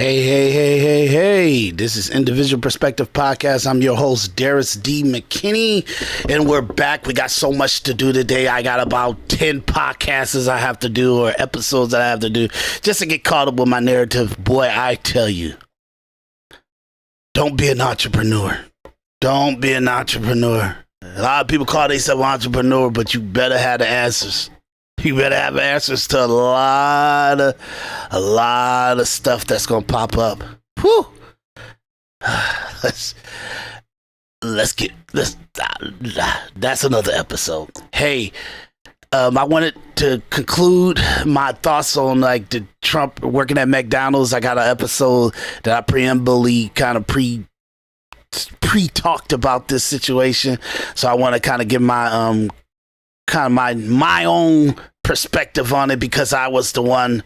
Hey. This is Individual Perspective Podcast. I'm your host, Daris D, McKinney, and we're back. We got so much to do today. I got about 10 podcasts I have to do, or episodes that I have to do, just to get caught up with my narrative. Boy, I tell you, don't be an entrepreneur. Don't be an entrepreneur. A lot of people call themselves an entrepreneur, but you better have the answers. You better have answers to a lot of stuff that's gonna pop up. Whew. That's another episode. Hey, I wanted to conclude my thoughts on like the Trump working at McDonald's. I got an episode that I preambly kind of pre-talked about this situation, so I want to kind of give my my own perspective on it, because I was the one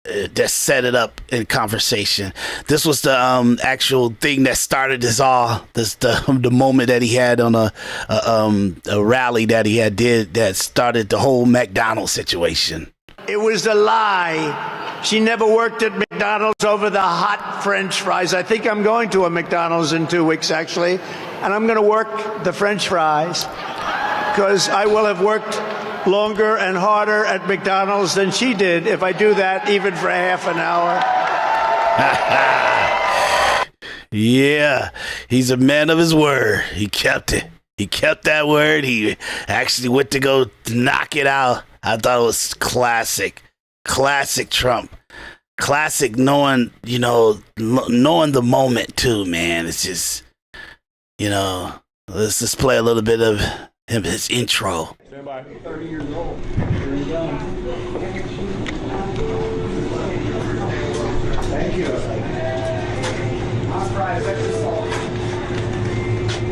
that set it up in conversation. This was the actual thing that started this all. This the moment that he had on a rally that he did that started the whole McDonald's situation. It was a lie. She never worked at McDonald's over the hot French fries. I think I'm going to a McDonald's in 2 weeks, actually, and I'm going to work the French fries, because I will have worked longer and harder at McDonald's than she did if I do that even for half an hour. Yeah, he's a man of his word. He kept it. He kept that word. He actually went to go knock it out. I thought it was classic Trump. Classic knowing the moment too, man. It's just, let's just play a little bit of his intro. Stand by. 30 years old. Here you go. Thank you.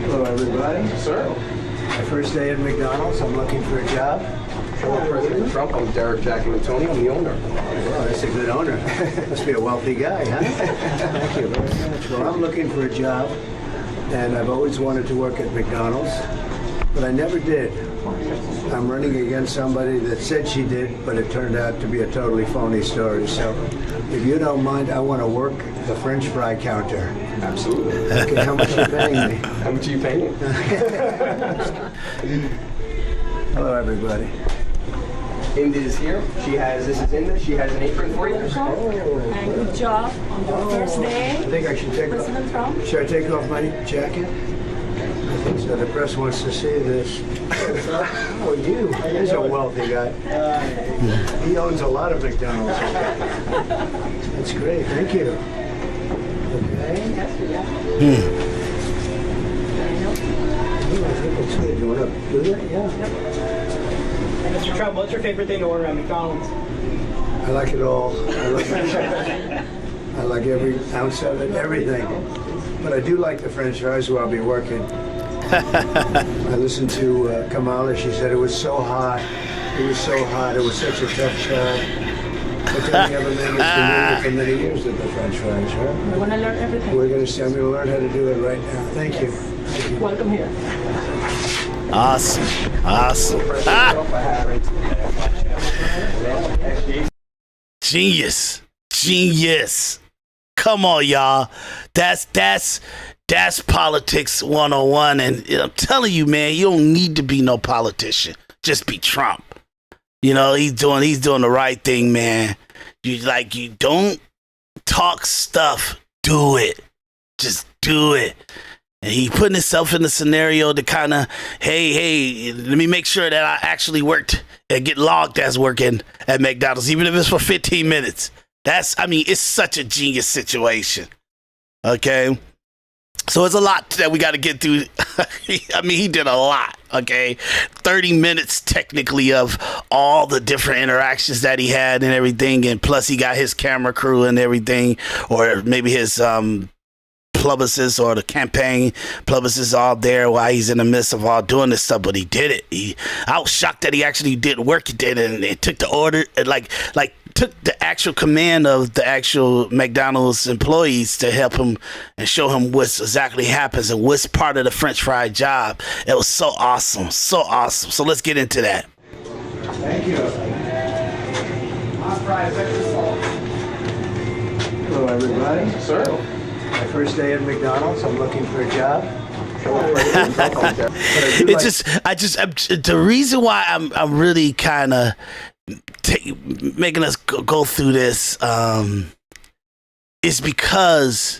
Hello, everybody. Sir. My first day at McDonald's. I'm looking for a job. Hello, President Trump. I'm Derek Jack and Tony. I'm the owner. Well, that's a good owner. Must be a wealthy guy, huh? Thank you very much. Well, I'm looking for a job, and I've always wanted to work at McDonald's, but I never did. I'm running against somebody that said she did, but it turned out to be a totally phony story. So if you don't mind, I want to work the French fry counter. Absolutely. Okay, how much are you paying me? How much are you paying? Hello, everybody. Indy is here. This is Indy. She has an apron for you. And good job on your first day. I think I should take President Trump. Should I take off my jacket? I think so. The press wants to see this. Oh, he's a wealthy guy. He owns a lot of McDonald's. That's great. Thank you. Okay. I think it's good. You want to do that? Yeah. Mr. Trump, what's your favorite thing to order at McDonald's? I like it all. I like every ounce of it, everything. But I do like the French fries where I'll be working. I listened to Kamala. She said it was so hot. It was so hot. It was such a tough job. But then we have a man that's been doing it for many years at the French fries, right? We want to learn everything. I'm going to learn how to do it right now. Thank you. Welcome here. Awesome. Genius. Come on, y'all. That's politics 101. And I'm telling you, man, you don't need to be no politician. Just be Trump. He's doing the right thing, man. You don't talk stuff. Do it. Just do it. And he putting himself in the scenario to kind of, hey, let me make sure that I actually worked and get logged as working at McDonald's, even if it's for 15 minutes. It's such a genius situation. Okay. So it's a lot that we got to get through. He did a lot. Okay. 30 minutes technically of all the different interactions that he had and everything. And plus he got his camera crew and everything, or maybe his, publicists or the campaign publicists all there while he's in the midst of all doing this stuff, but he did it. I was shocked that he actually did work. He did it, and it took the order, took the actual command of the actual McDonald's employees to help him and show him what's exactly happens and what's part of the French fry job. It was so awesome. So let's get into that. Thank you. Hot fries, extra salt. Hello, Hello, everybody. Sir. My first day at McDonald's. I'm looking for a job. The reason why I'm really kind of making us go through this is because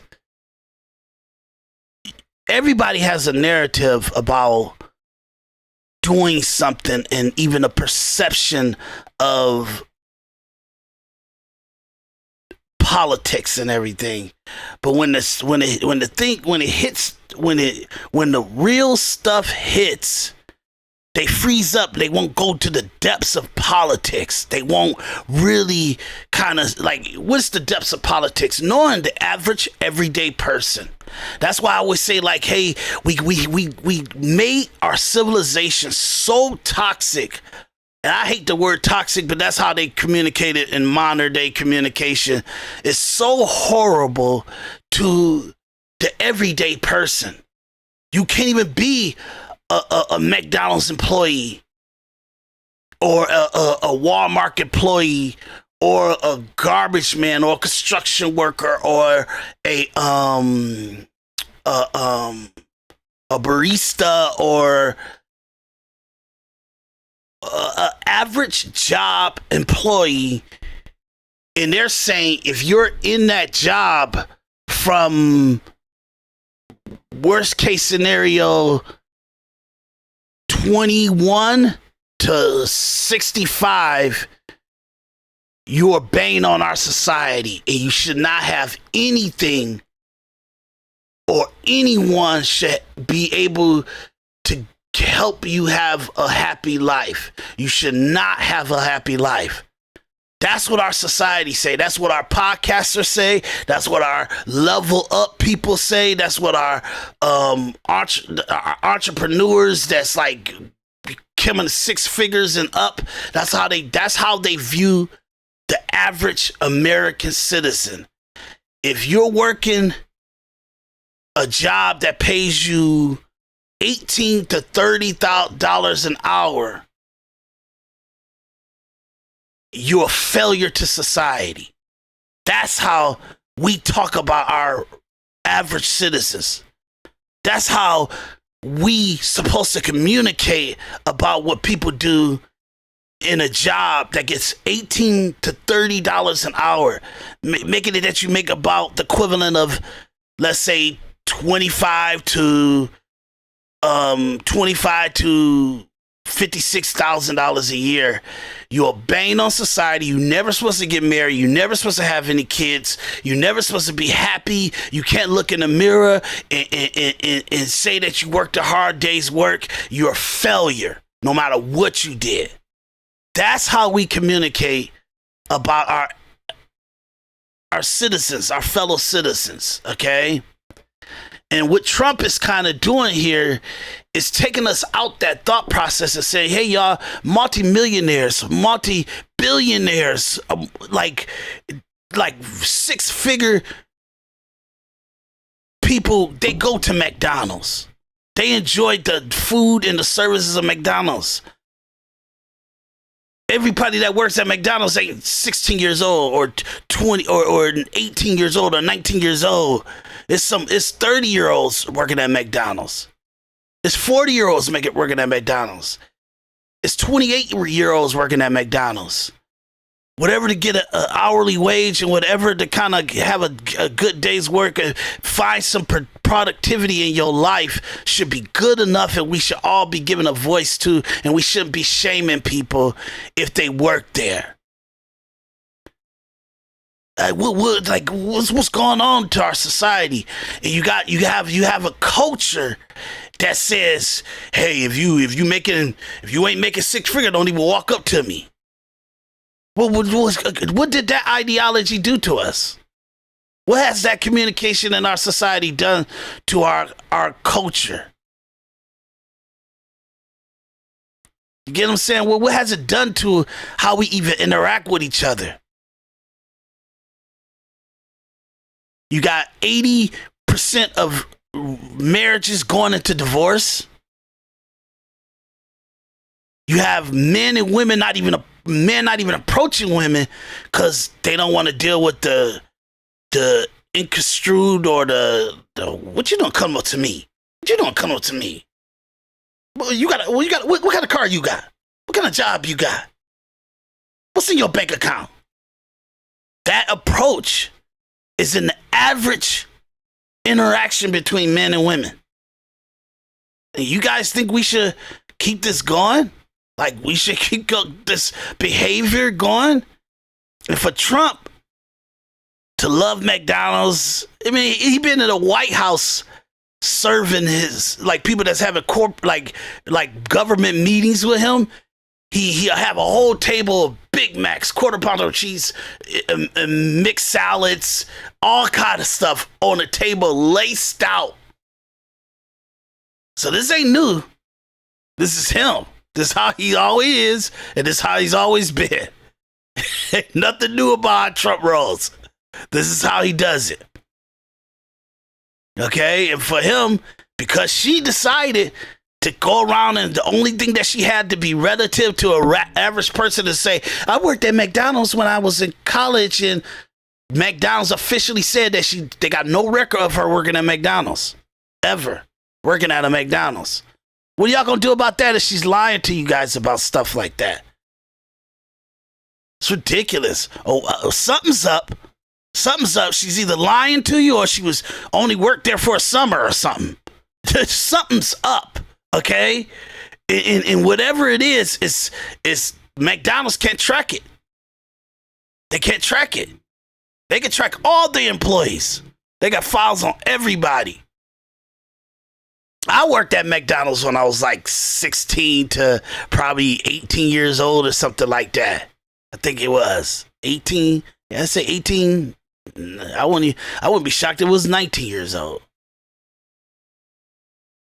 everybody has a narrative about doing something and even a perception of politics and everything. But when the real stuff hits, they freeze up. They won't go to the depths of politics. They won't really kind of like, what's the depths of politics? Knowing the average everyday person. That's why I always say, like, hey, we made our civilization so toxic. And I hate the word toxic, but that's how they communicate it in modern day communication. It's so horrible to the everyday person. You can't even be a McDonald's employee or a Walmart employee or a garbage man or a construction worker or a barista or a average job employee. And they're saying if you're in that job from worst case scenario 21 to 65, you are bane on our society, and you should not have anything or anyone should be able to help you have a happy life. You should not have a happy life. That's what our society say. That's what our podcasters say. That's what our level up people say. That's what our entrepreneurs that's like coming 6 figures and up. That's how they view the average American citizen. If you're working a job that pays you $18,000 to $30,000 an hour, you're a failure to society. That's how we talk about our average citizens. That's how we supposed to communicate about what people do in a job that gets $18 to $30 an hour, making it that you make about the equivalent of, let's say, $25,000 to $56,000 a year. You're a bane on society. You're never supposed to get married. You're never supposed to have any kids. You're never supposed to be happy. You can't look in the mirror and say that you worked a hard day's work. You're a failure, no matter what you did. That's how we communicate about our citizens, our fellow citizens, okay? And what Trump is kind of doing here is taking us out that thought process and saying, hey, y'all, multimillionaires, multi-billionaires, like 6-figure people, they go to McDonald's. They enjoy the food and the services of McDonald's. Everybody that works at McDonald's ain't 16 years old or 20 or 18 years old or 19 years old. It's 30-year-olds working at McDonald's. It's 40-year-olds working at McDonald's. It's 28-year-olds working at McDonald's. Whatever to get an hourly wage and whatever to kind of have a good day's work and find some productivity in your life should be good enough, and we should all be given a voice to, and we shouldn't be shaming people if they work there. What's going on to our society? And you have a culture that says, hey, if you ain't making 6 figures, don't even walk up to me. What did that ideology do to us? What has that communication in our society done to our culture? You get what I'm saying? Well, what has it done to how we even interact with each other? You got 80% of marriages going into divorce. You have men and women men not even approaching women because they don't want to deal with the the inconstrued or the what you don't come up to me? What you don't come up to me? What kind of car you got? What kind of job you got? What's in your bank account? That approach is in the average interaction between men and women. And you guys think we should keep this going? Like we should keep this behavior going? And for Trump to love McDonald's, I mean, he been in the White House serving his, like, people that's having like government meetings with him. He'll have a whole table of Big Macs, quarter pounder of cheese, and mixed salads, all kind of stuff on the table, laced out. So this ain't new. This is him. This is how he always is, and this is how he's always been. Ain't nothing new about Trump rolls. This is how he does it. Okay? And for him, because she decided to go around and the only thing that she had to be relative to a average person to say, I worked at McDonald's when I was in college, and McDonald's officially said that they got no record of her working at McDonald's. Ever. Working at a McDonald's. What are y'all gonna do about that if she's lying to you guys about stuff like that? It's ridiculous. Something's up. Something's up. She's either lying to you or she was only worked there for a summer or something. Something's up. Okay? And whatever it is McDonald's can't track it. They can't track it. They can track all the employees. They got files on everybody. I worked at McDonald's when I was like 16 to probably 18 years old or something like that. I think it was 18. Yeah, I say 18. I wouldn't be shocked if it was 19 years old.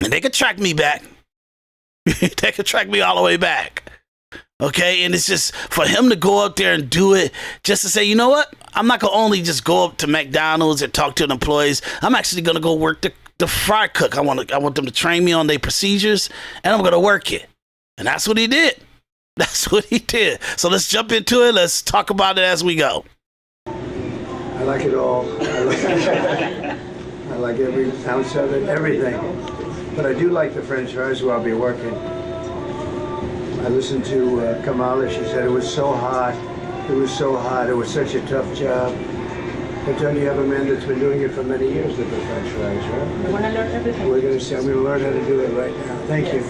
And they could track me back. They could track me all the way back. Okay, and it's just for him to go up there and do it just to say, you know what? I'm not going to only just go up to McDonald's and talk to the employees. I'm actually going to go work the fry cook. I want them to train me on their procedures, and I'm going to work it. And that's what he did. That's what he did. So let's jump into it. Let's talk about it as we go. I like it all. I like every ounce of it, everything. But I do like the French fries where I'll be working. I listened to Kamala. She said it was so hot. It was so hot. It was such a tough job. But then you have a man that's been doing it for many years with the French fries, right? I want to learn everything. We're going to see. I'm going to learn how to do it right now. Thank you.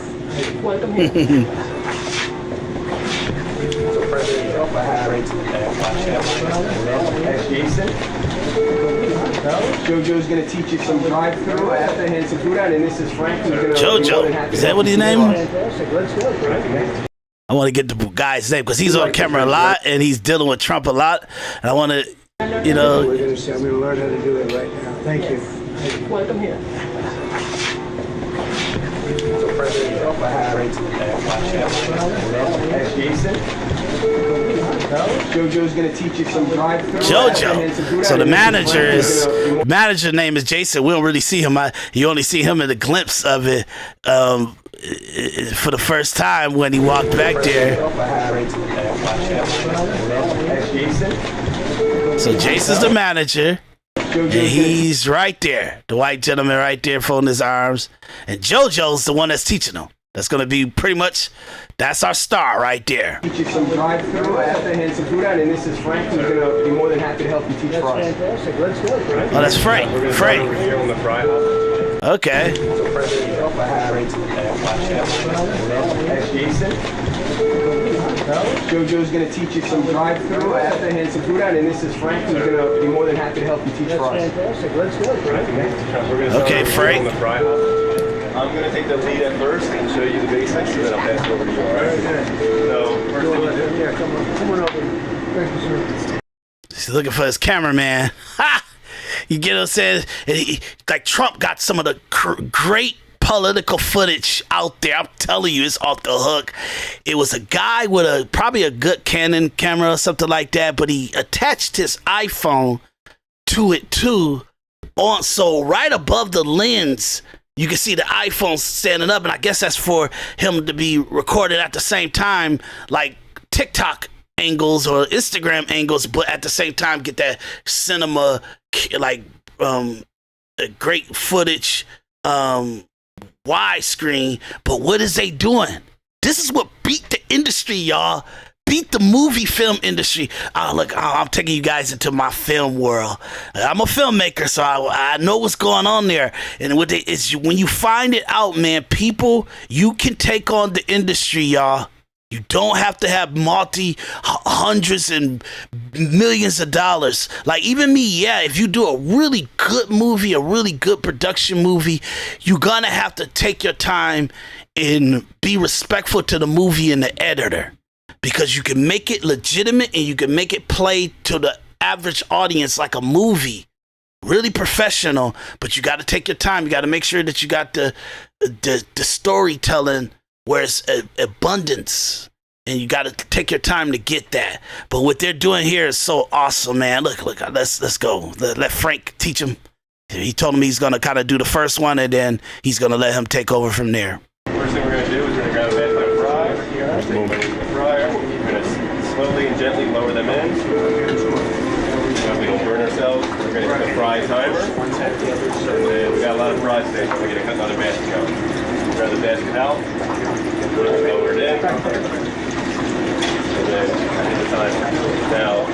Welcome here. So President Trump, I have Jason. JoJo's going to teach you some drive-through. I have to hand some food out, and this is Frank. JoJo, is that what his name is? Fantastic. Let's go. I want to get the guy's name because he's on camera a lot and he's dealing with Trump a lot. And I want to, We're going to see. I'm going to learn how to do it right now. Thank you. Welcome here. So President Trump, I have Jason. JoJo's going to teach you some drive-through. JoJo. So the manager name is Jason. We don't really see him. You only see him in a glimpse of it for the first time when he walked back there. So Jason's the manager. And he's right there. The white gentleman right there folding his arms. And JoJo's the one that's teaching him. That's going to be pretty much, that's our star right there. Teach you some drive-through. I have to hand some food out, and this is Frank, who's going to be more than happy to help you teach fries. Fantastic. Let's go. Oh, that's Frank. Frank. Okay. So President Trump, I have Jason. JoJo's going to teach you some drive-through. I have to hand some food out, and this is Frank, who's going to be more than happy to help you teach fries. Fantastic. Let's go. Okay, Frank. I'm going to take the lead at first and show you the basics, and then I'll pass it over to you, all right? So, first thing you do. Yeah, come on over. Thank you, sir. He's looking for his cameraman. Ha! You get what I'm saying? And like Trump got some of the great political footage out there. I'm telling you, it's off the hook. It was a guy with probably a good Canon camera or something like that, but he attached his iPhone to it too. So right above the lens, you can see the iPhone standing up, and I guess that's for him to be recorded at the same time, like TikTok angles or Instagram angles, but at the same time get that cinema, like great footage, widescreen. But what is they doing? This is what beat the industry, y'all. Beat the movie film industry. Look, I'm taking you guys into my film world. I'm a filmmaker, so I know what's going on there. And it's when you find it out, man, people, you can take on the industry, y'all. You don't have to have hundreds and millions of dollars. Like even me, yeah, if you do a really good movie, a really good production movie, you're gonna have to take your time and be respectful to the movie and the editor, because you can make it legitimate and you can make it play to the average audience like a movie, really professional. But you got to take your time. You got to make sure that you got the storytelling where it's abundance, and you got to take your time to get that. But what they're doing here is so awesome, man. Look, let's go. Let Frank teach him. He told him he's gonna kind of do the first one, and then he's gonna let him take over from there. First thing we're gonna do is we're gonna grab a bed of fries. Take the fryer. We're gonna slowly and gently lower them in. We don't burn ourselves. We're gonna hit the fry timer. And then we got a lot of fries today, so we're gonna cut another basket out. Grab the basket out. Lower it in. And then hit the timer. Now,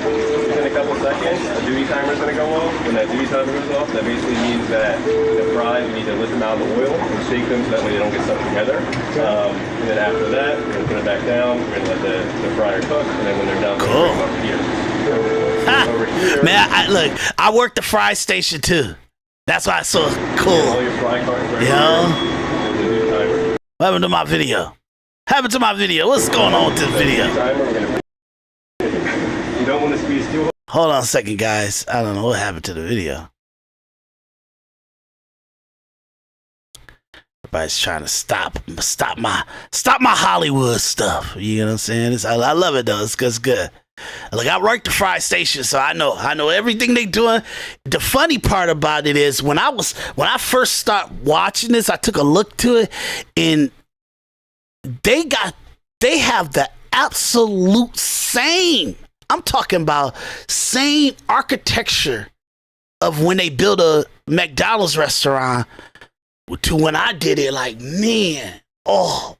in a couple seconds, a duty timer is going to go off. When that duty timer goes off, that basically means that the fries, we need to lift them out of the oil and shake them so that way they don't get stuck together. And then after that, we're going to put it back down. We're going to let the fryer cook. And then when they're done, we're going to bring them over here. Man, I worked the fry station too. That's why it's so cool. All your fry cartons right here. What happened to my video? What's going on with this video? You don't want to squeeze too hard. Hold on a second, guys. I don't know what happened to the video. Everybody's trying to stop my Hollywood stuff. You know what I'm saying? I love it though. It's good. Like I work the fry station, so I know everything they doing. The funny part about it is when I first started watching this, I took a look to it, and they have the absolute same. I'm talking about same architecture of when they built a McDonald's restaurant to when I did it. Like, man, I'm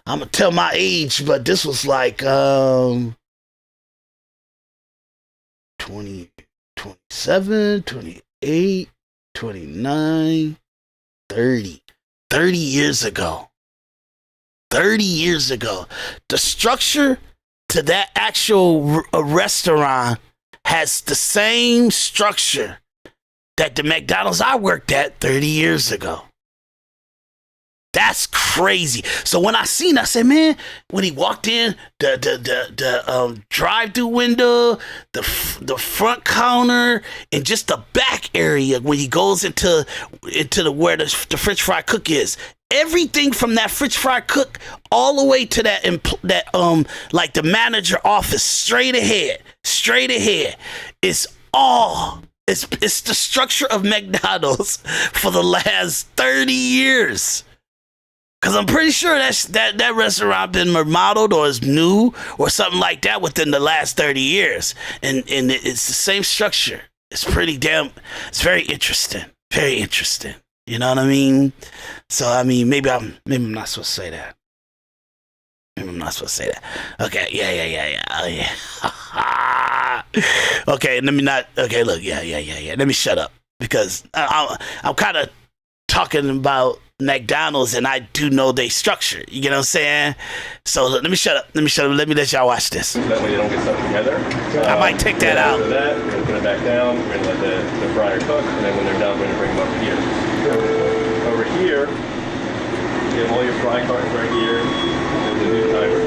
gonna tell my age, but this was like 20, 27, 28, 29, 30 years ago. 30 years ago. The structure to that actual restaurant has the same structure that the McDonald's I worked at 30 years ago. That's crazy. So when I seen, I said, man, when he walked in, the drive-through window, the front counter, and just the back area when he goes into where the French fry cook is. Everything from that French fry cook all the way to that like the manager office, straight ahead. It's the structure of McDonald's for the last 30 years. Because I'm pretty sure that restaurant been remodeled or is new or something like that within the last 30 years. And it's the same structure. It's very interesting. Very interesting. You know what I mean? So, I mean, maybe I'm not supposed to say that. Okay, yeah. Oh, yeah. Okay, let me shut up. Because I'm kind of talking about McDonald's, and I do know they structure. You get what I'm saying? So let me shut up. Let me let y'all watch this. That way they don't get stuck together. I might take that out. After that, we're gonna put it back down. We're gonna let the fryer cook, and then when they're done, we're gonna bring them over here. Over here, you have all your fry cartons right here. There's the duty timer.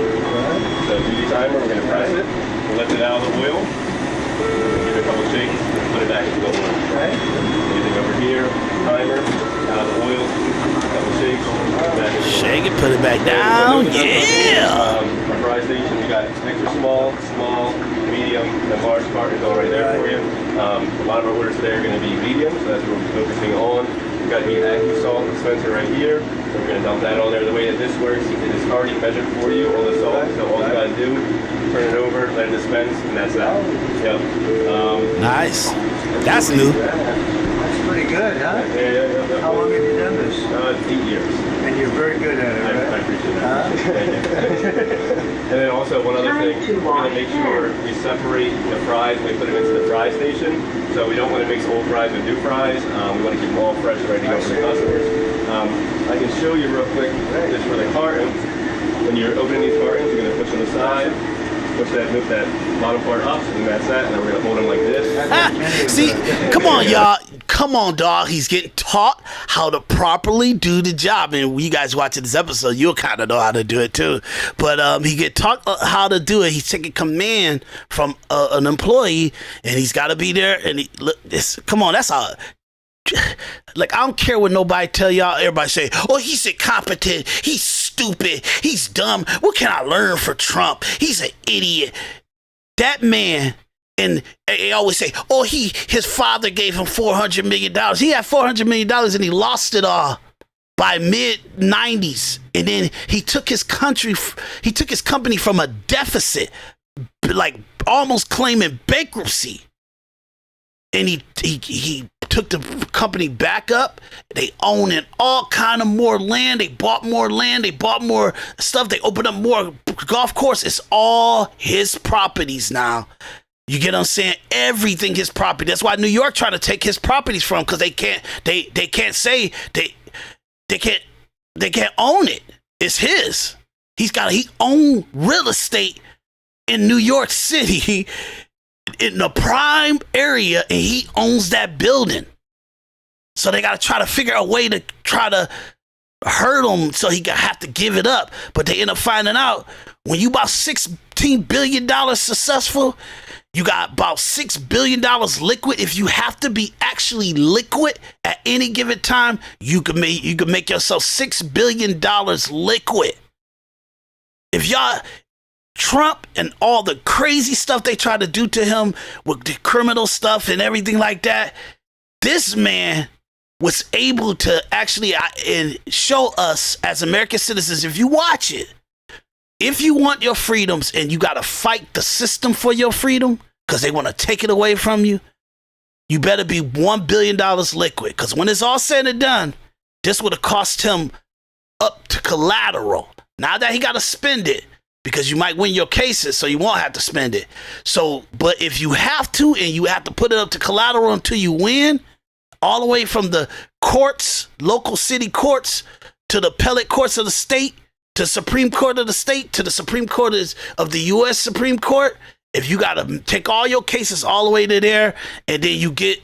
So duty timer, we're gonna press it. We'll lift it out of the oil. Give it a couple shakes, and put it back into the oil. Anything over here, timer, out of the oil. Shake it, put it back down. Yeah. Our fry station, we got extra small, medium, and large cartons all right there for you. A lot of our orders today are going to be medium, so that's what we're focusing on. We've got the AccuSalt dispenser right here. So we're going to dump that on there. The way that this works, it is already measured for you, all the salt. So all you got to do, turn it over, let it dispense, and that's that. Yep. Nice. That's new. That's pretty good, huh? Yeah. How long have you done this? 8 years. And you're very good at it, right? I appreciate that. Thank you. And then also one other thing, we're going to make sure we separate the fries when we put them into the fry station. So we don't want to mix old fries with new fries. We want to keep them all fresh and ready to go for the customers. I can show you real quick just for the carton. When you're opening these cartons, you're going to push them aside, push that bottom part up, and that's that. And then we're going to hold them like this. See, come on, y'all. Come on, dog. He's getting taught how to properly do the job. And when you guys watching this episode, you'll kind of know how to do it too. But he get taught how to do it. He's taking command from an employee, and he's got to be there. And come on, that's how. Like, I don't care what nobody tell y'all. Everybody say, oh, he's incompetent. He's stupid. He's dumb. What can I learn from Trump? He's an idiot. That man. And they always say, oh, his father gave him $400 million. He had $400 million and he lost it all by mid-90s. And then he took his company from a deficit, like almost claiming bankruptcy. And he took the company back up. They own it, all kind of more land. They bought more land. They bought more stuff. They opened up more golf course. It's all his properties now. You get what I'm saying? Everything his property. That's why New York trying to take his properties from, because they can't say they can't own it. It's his. He own real estate in New York City in the prime area, and he owns that building. So they got to try to figure out a way to try to hurt him so he gonna have to give it up. But they end up finding out when you about $16 billion successful, you got about $6 billion liquid. If you have to be actually liquid at any given time, you can make yourself $6 billion liquid. If y'all, Trump and all the crazy stuff they try to do to him with the criminal stuff and everything like that, this man was able to actually show us as American citizens, if you watch it, if you want your freedoms and you got to fight the system for your freedom because they want to take it away from you, you better be $1 billion liquid. Because when it's all said and done, this would have cost him up to collateral. Now that he got to spend it, because you might win your cases, so you won't have to spend it. So, but if you have to, and you have to put it up to collateral until you win, all the way from the courts, local city courts, to the appellate courts of the state, to the Supreme Court of the state, to the Supreme Court of the U.S. Supreme Court, if you got to take all your cases all the way to there, and then you get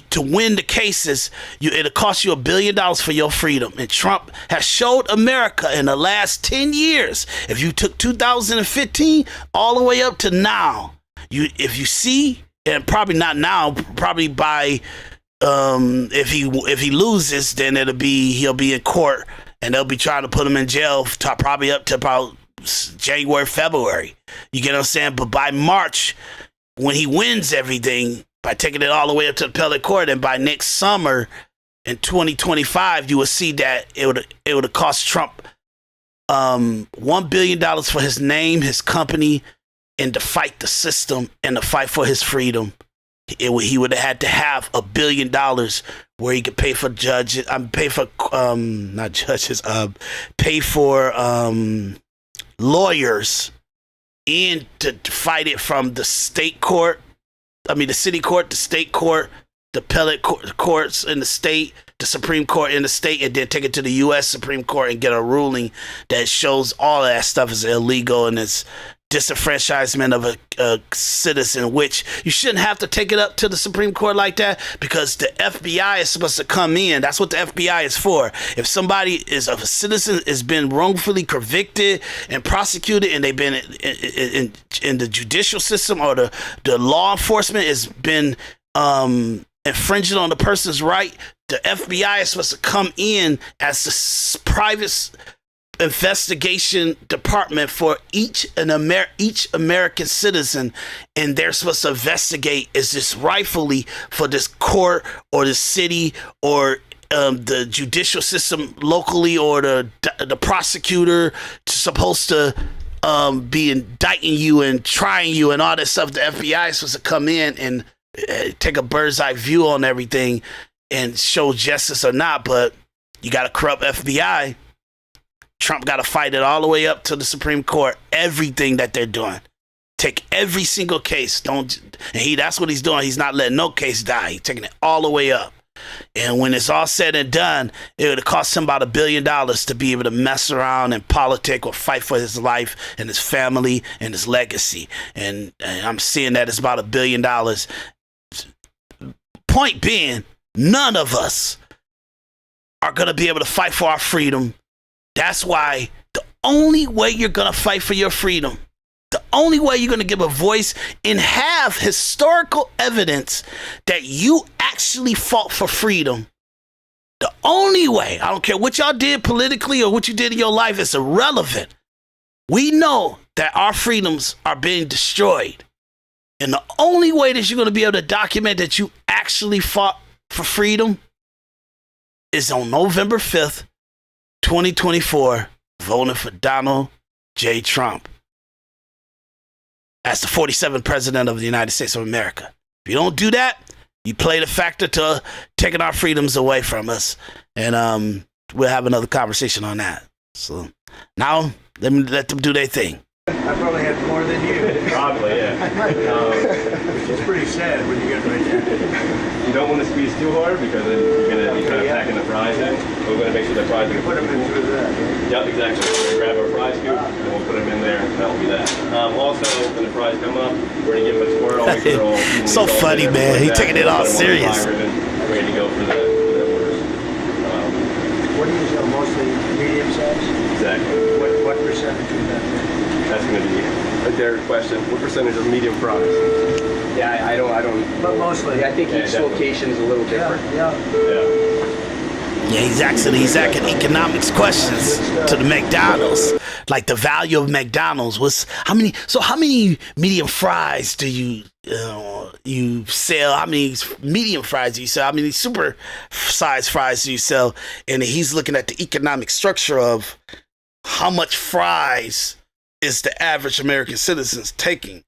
to win the cases, it'll cost you $1 billion for your freedom. And Trump has showed America in the last 10 years, if you took 2015 all the way up to now, if you see, and probably not now, probably by if he loses, then he'll be in court and they'll be trying to put him in jail probably up to about January, February. You get what I'm saying? But by March, when he wins everything, by taking it all the way up to the appellate court, and by next summer in 2025, you will see that it would have cost Trump $1 billion for his name, his company, and to fight the system and to fight for his freedom. He would have had to have $1 billion where he could pay for judges, pay for lawyers, and to fight it from the state court. The city court, the state court, the appellate courts in the state, the Supreme Court in the state, and then take it to the U.S. Supreme Court and get a ruling that shows all of that stuff is illegal and it's disenfranchisement of a citizen, which you shouldn't have to take it up to the Supreme Court like that, because the FBI is supposed to come in. That's what the FBI is for. If somebody is a citizen has been wrongfully convicted and prosecuted, and they've been in the judicial system, or the law enforcement has been infringing on the person's right, the FBI is supposed to come in as the private investigation department for each American citizen, and they're supposed to investigate is this rightfully for this court or the city or the judicial system locally or the prosecutor supposed to be indicting you and trying you and all that stuff. The FBI is supposed to come in and take a bird's eye view on everything and show justice or not, but you got a corrupt FBI. Trump got to fight it all the way up to the Supreme Court. Everything that they're doing, take every single case. That's what he's doing. He's not letting no case die. He's taking it all the way up. And when it's all said and done, it would have cost him about $1 billion to be able to mess around and politic or fight for his life and his family and his legacy. And I'm seeing that it's about $1 billion. Point being, none of us are going to be able to fight for our freedom. That's why the only way you're going to fight for your freedom, the only way you're going to give a voice and have historical evidence that you actually fought for freedom, the only way, I don't care what y'all did politically or what you did in your life, it's irrelevant. We know that our freedoms are being destroyed. And the only way that you're going to be able to document that you actually fought for freedom is on November 5th, 2024, voting for Donald J. Trump as the 47th president of the United States of America. If you don't do that, you play the factor to taking our freedoms away from us. And we'll have another conversation on that. So now let them do their thing. I probably had more than you. Probably, yeah. It's pretty sad when you get right there. You don't want to squeeze too hard because then you're going to be kind of packing the fries in. We're going to make sure the fries are Put them in through that. Yep, exactly. We're going to grab our fry scoop and we'll put them in there. That'll be that. Also, when the fries come up, we're going to give them a twirl. Make sure they're all evenly So funny, man. He taking it all serious. Ready to go for the orders. What do you sell? Mostly medium size? Exactly. What percentage of that? That's going to be a Daris question. What percentage of medium fries? Yeah, I don't. But mostly. I think each location is a little different. Yeah. Yeah, he's asking economics questions to the McDonald's. Like the value of McDonald's was how many medium fries do you sell? How many medium fries do you sell? How many super size fries do you sell? And he's looking at the economic structure of how much fries is the average American citizens taking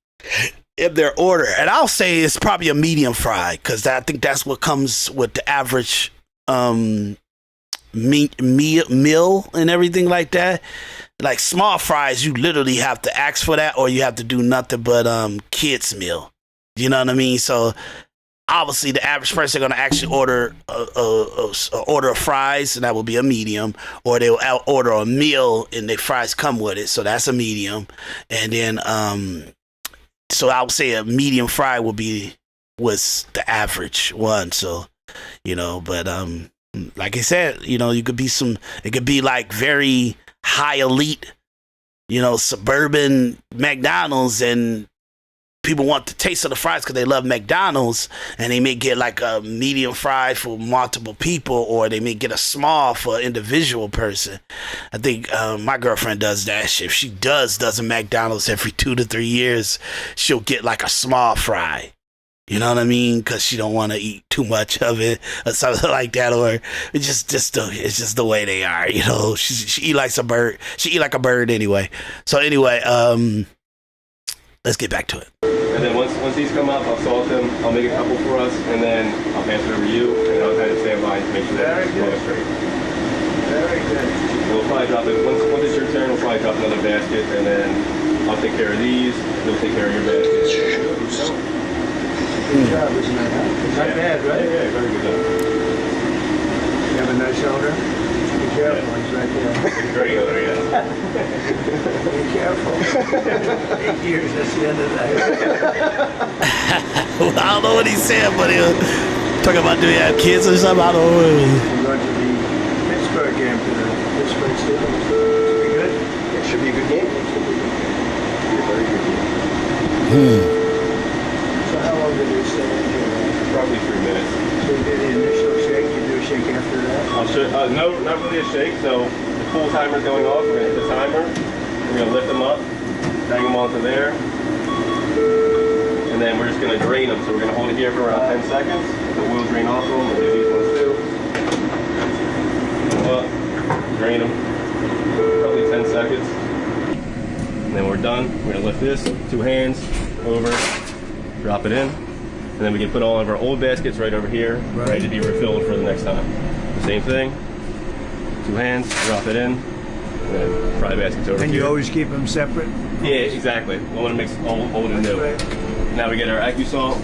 in their order. And I'll say it's probably a medium fry because I think that's what comes with the average meal and everything like that. Like small fries, you literally have to ask for that or you have to do nothing but kids meal. You know what I mean? So obviously the average person are going to actually order a order of fries, and that will be a medium, or they'll order a meal and the fries come with it. So that's a medium. And then so I would say a medium fry was the average one. So, but like I said, it could be like very high elite, suburban McDonald's, and people want the taste of the fries because they love McDonald's, and they may get like a medium fry for multiple people, or they may get a small for an individual person. I think my girlfriend does that shit. If she does a McDonald's every 2 to 3 years, she'll get like a small fry. You know what I mean? Because she don't want to eat too much of it or something like that, or it's just the way they are. She eat like a bird. She eat like a bird anyway. So anyway, let's get back to it. And then once these come up, I'll salt them. I'll make a couple for us, and then I'll pass it over to you, and I'll kind of stand by to make sure that it's going straight. Very good. We'll probably drop it once it's your turn. We'll probably drop another basket, and then I'll take care of these. You'll take care of your basket. Good job, isn't it? Huh? Not bad, right? Yeah, very good job. You have a nice owner? Be careful, he's right there. Great owner, yeah. Be careful. 8 years, that's the end of that. Well, I don't know what he said, but he'll talk about do you have kids or something? I don't know. I'm going to the Pittsburgh game to the Pittsburgh Steelers. Should be good? It should be a good game. It should be a very good game. So how long did you stay in here? Probably 3 minutes. So you did the initial shake, you do a shake after that? I'll show. No, not really a shake. So pull timer's going off. We're gonna hit the timer. We're gonna lift them up, bang them onto there, and then we're just gonna drain them. So we're gonna hold it here for around 10 seconds. The oil drain off them. We'll do these ones too. Pull up, drain them, probably 10 seconds. And then we're done. We're gonna lift this, 2 hands, over, drop it in, and then we can put all of our old baskets right over here, ready to be refilled for the next time. The same thing, 2 hands, drop it in, and then fry baskets over here. And you always keep them separate? Yeah, exactly. We want to mix old and new. Now we get our AccuSalt,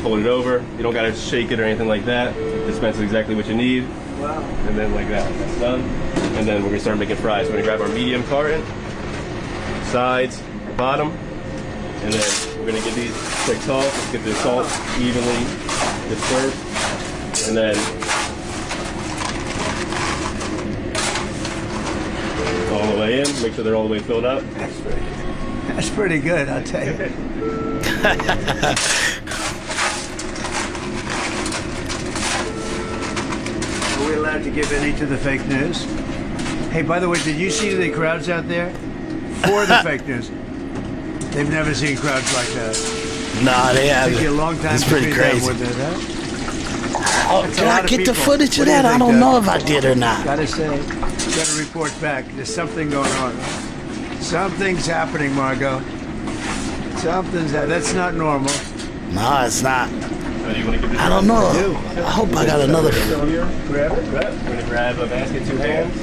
hold it over. You don't gotta shake it or anything like that. It dispenses exactly what you need. Wow. And then like that, that's done. And then we're gonna start making fries. We're gonna grab our medium carton, sides, bottom, and then we're gonna give these quick toss. Let's get the salt evenly dispersed, and then all the way in. Make sure they're all the way filled up. That's pretty good, I'll tell you. Are we allowed to give any to the fake news? Hey, by the way, did you see the crowds out there for the fake news? They've never seen crowds like that. Nah, they It took haven't. you a long time It's to pretty beat that crazy. with it, huh? Oh, That's a can lot I of get the people. footage What of do you that? I think, don't Doug? know if I did or not. Gotta say, gotta report back. There's something going on. Something's happening, Margot. That's not normal. No, it's not. So you want to give this I don't know. I hope I got another. here. Grab it. We're gonna grab a basket, 2 hands,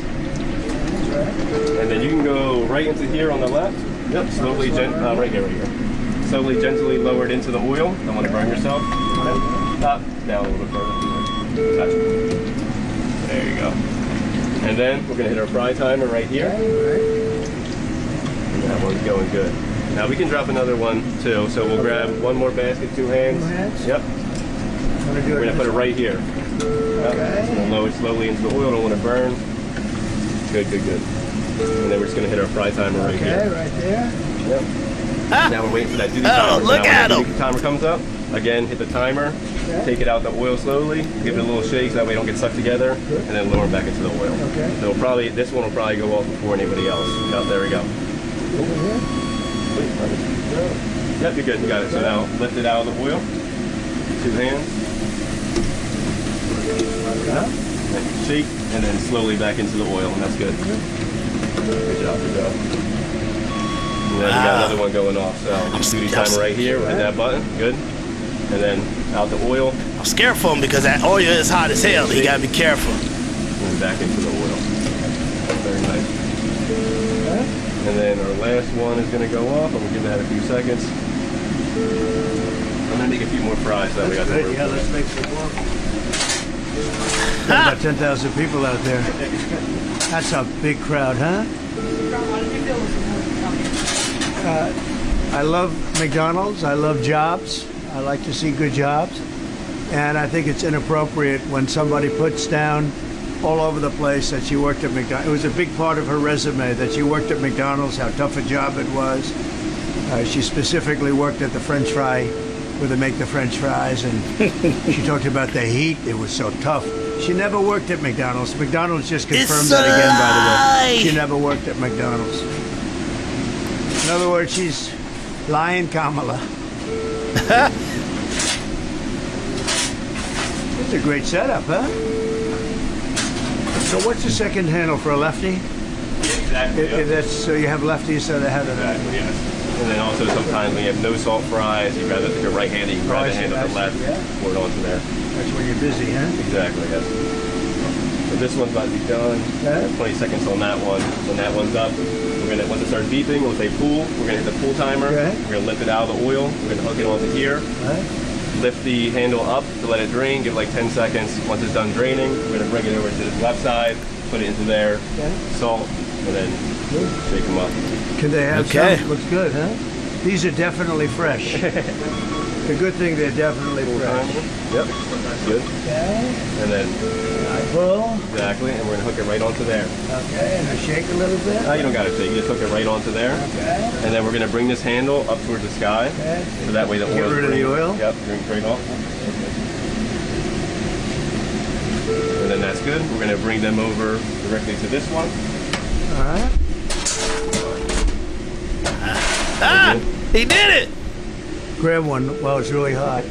and then you can go right into here on the left. Yep. Slowly, right here. Slowly, gently lower it into the oil. Don't want to burn yourself. Up, down a little bit further. Touch it. There you go. And then we're gonna hit our fry timer right here. And that one's going good. Now we can drop another one too. So we'll grab one more basket, 2 hands. 2 hands? Yep. We're gonna put it right here. Okay. We'll lower it slowly into the oil. Don't want to burn. Good. And then we're just gonna hit our fry timer right Okay, here. right there. Yep. Ah, Now we're waiting for that duty Oh, timer. look Now at when him. the timer comes up. Again, hit the timer. Take it out the oil slowly. Give it a little shake so that way it don't get stuck together. And then lower it back into the oil. Okay. So this one will probably go off before anybody else. Oh, there we go. Yep, you're good. You got it. So now lift it out of the oil. 2 hands. And shake, and then slowly back into the oil, and that's good. Good job. And then we got another one going off. So duty timer right here. We'll hit that button. Good. And then out the oil. I'm scared for him because that oil is hot as hell. You gotta be careful. And back into the oil. That's very nice. And then our last one is going to go off. I'm going to give that a few seconds. I'm going to make a few more fries so that we got some room. Yeah, let's make some more. Got about 10,000 people out there. That's a big crowd, huh? I love McDonald's. I love jobs. I like to see good jobs. And I think it's inappropriate when somebody puts down all over the place that she worked at McDonald's. It was a big part of her resume that she worked at McDonald's, how tough a job it was. She specifically worked at the French fry, where they make the French fries, and she talked about the heat. It was so tough. She never worked at McDonald's. McDonald's just confirmed It's that a again, by the way. lie. She never worked at McDonald's. In other words, she's lying Kamala. It's a great setup, huh? So what's the second handle for a lefty? Exactly. That's so you have lefties, so they have Exactly, yes. And then also sometimes when you have no salt fries, you'd rather take a right hand, you can grab the hand on the left, pour it onto there. That's when you're busy, huh? Exactly, yes. So this one's about to be done. 20 seconds on that one. When that one's up, we're gonna, once it starts beeping, we'll say pull. We're gonna hit the pull timer. Okay. We're gonna lift it out of the oil. We're gonna hook it onto here. Right. Lift the handle up to let it drain. Give it like 10 seconds. Once it's done draining, we're gonna bring it over to the left side, put it into there, salt, and then shake them up. Can they have Okay. some? Looks good, huh? These are definitely fresh. The good thing, they're definitely fresh. Yep, good. Okay. And then, I pull. exactly, and we're gonna hook it right onto there. Okay, and I shake a little bit. You don't gotta shake, you just hook it right onto there. Okay. And then we're gonna bring this handle up towards the sky. Okay. So that way the oil Get rid of the oil? Yep, drain off. And then that's good. We're gonna bring them over directly to this one. All right. Ah, he did it. Grab one while it's really hot.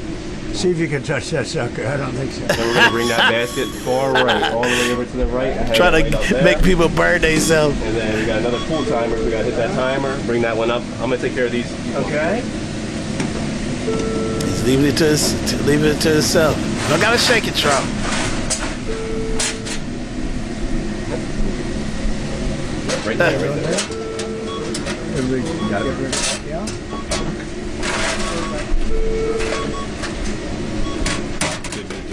See if you can touch that sucker. I don't think so. Then we're going to bring that basket far right, all the way over to the right. And hang Try it right up to there. make people burn themselves. And then we got another pool timer, so we got to hit that timer, bring that one up. I'm going to take care of these. Okay. He's leaving it to himself. Don't gotta shake it, Trump. Right there, right there. Everybody Got it. Yeah. Good, good, good.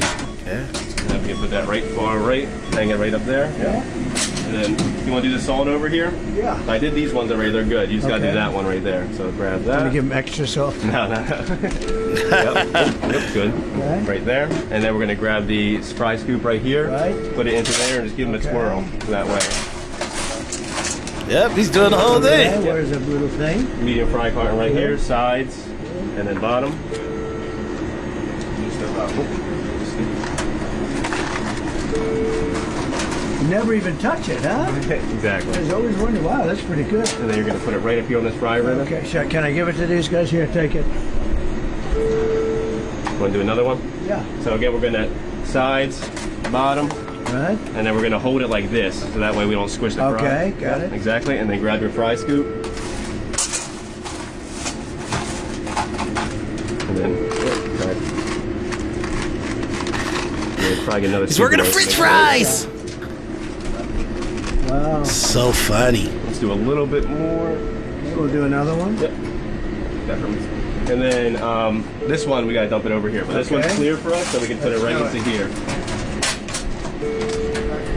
Yeah. And then we can put that right far right, hang it right up there. Yeah. And then you want to do the salt over here? Yeah. I did these ones already, they're good. You just got to Okay. do that one right there. So grab Gonna that. give him extra salt. No, no. Yep, good. Okay. Right there. And then we're going to grab the fry scoop right here. Right. Put it into there and just give him a Okay. twirl that way. Yep, he's doing the whole Okay, thing. where's the little thing? Medium fry carton right here, sides, and then bottom. Never even touch it, huh? Exactly. I was always wondering, wow, that's pretty good. And then you're going to put it right up here on this fry ribbon. Okay, can I give it to these guys? Here, take it. Want to do another one? Yeah. So again, we're going to sides, bottom, Right. and then we're going to hold it like this, so that way we don't squish the fry. Okay, got it. Exactly, and then grab your fry scoop. And then, okay. Yeah, probably get another He's scoop working of the those. French fries. Wow. So funny. Let's do a little bit more. We'll do another one. Yep. Definitely. And then this one, we got to dump it over here. But this one's Okay. clear for us, so we can put it right Let's do into here.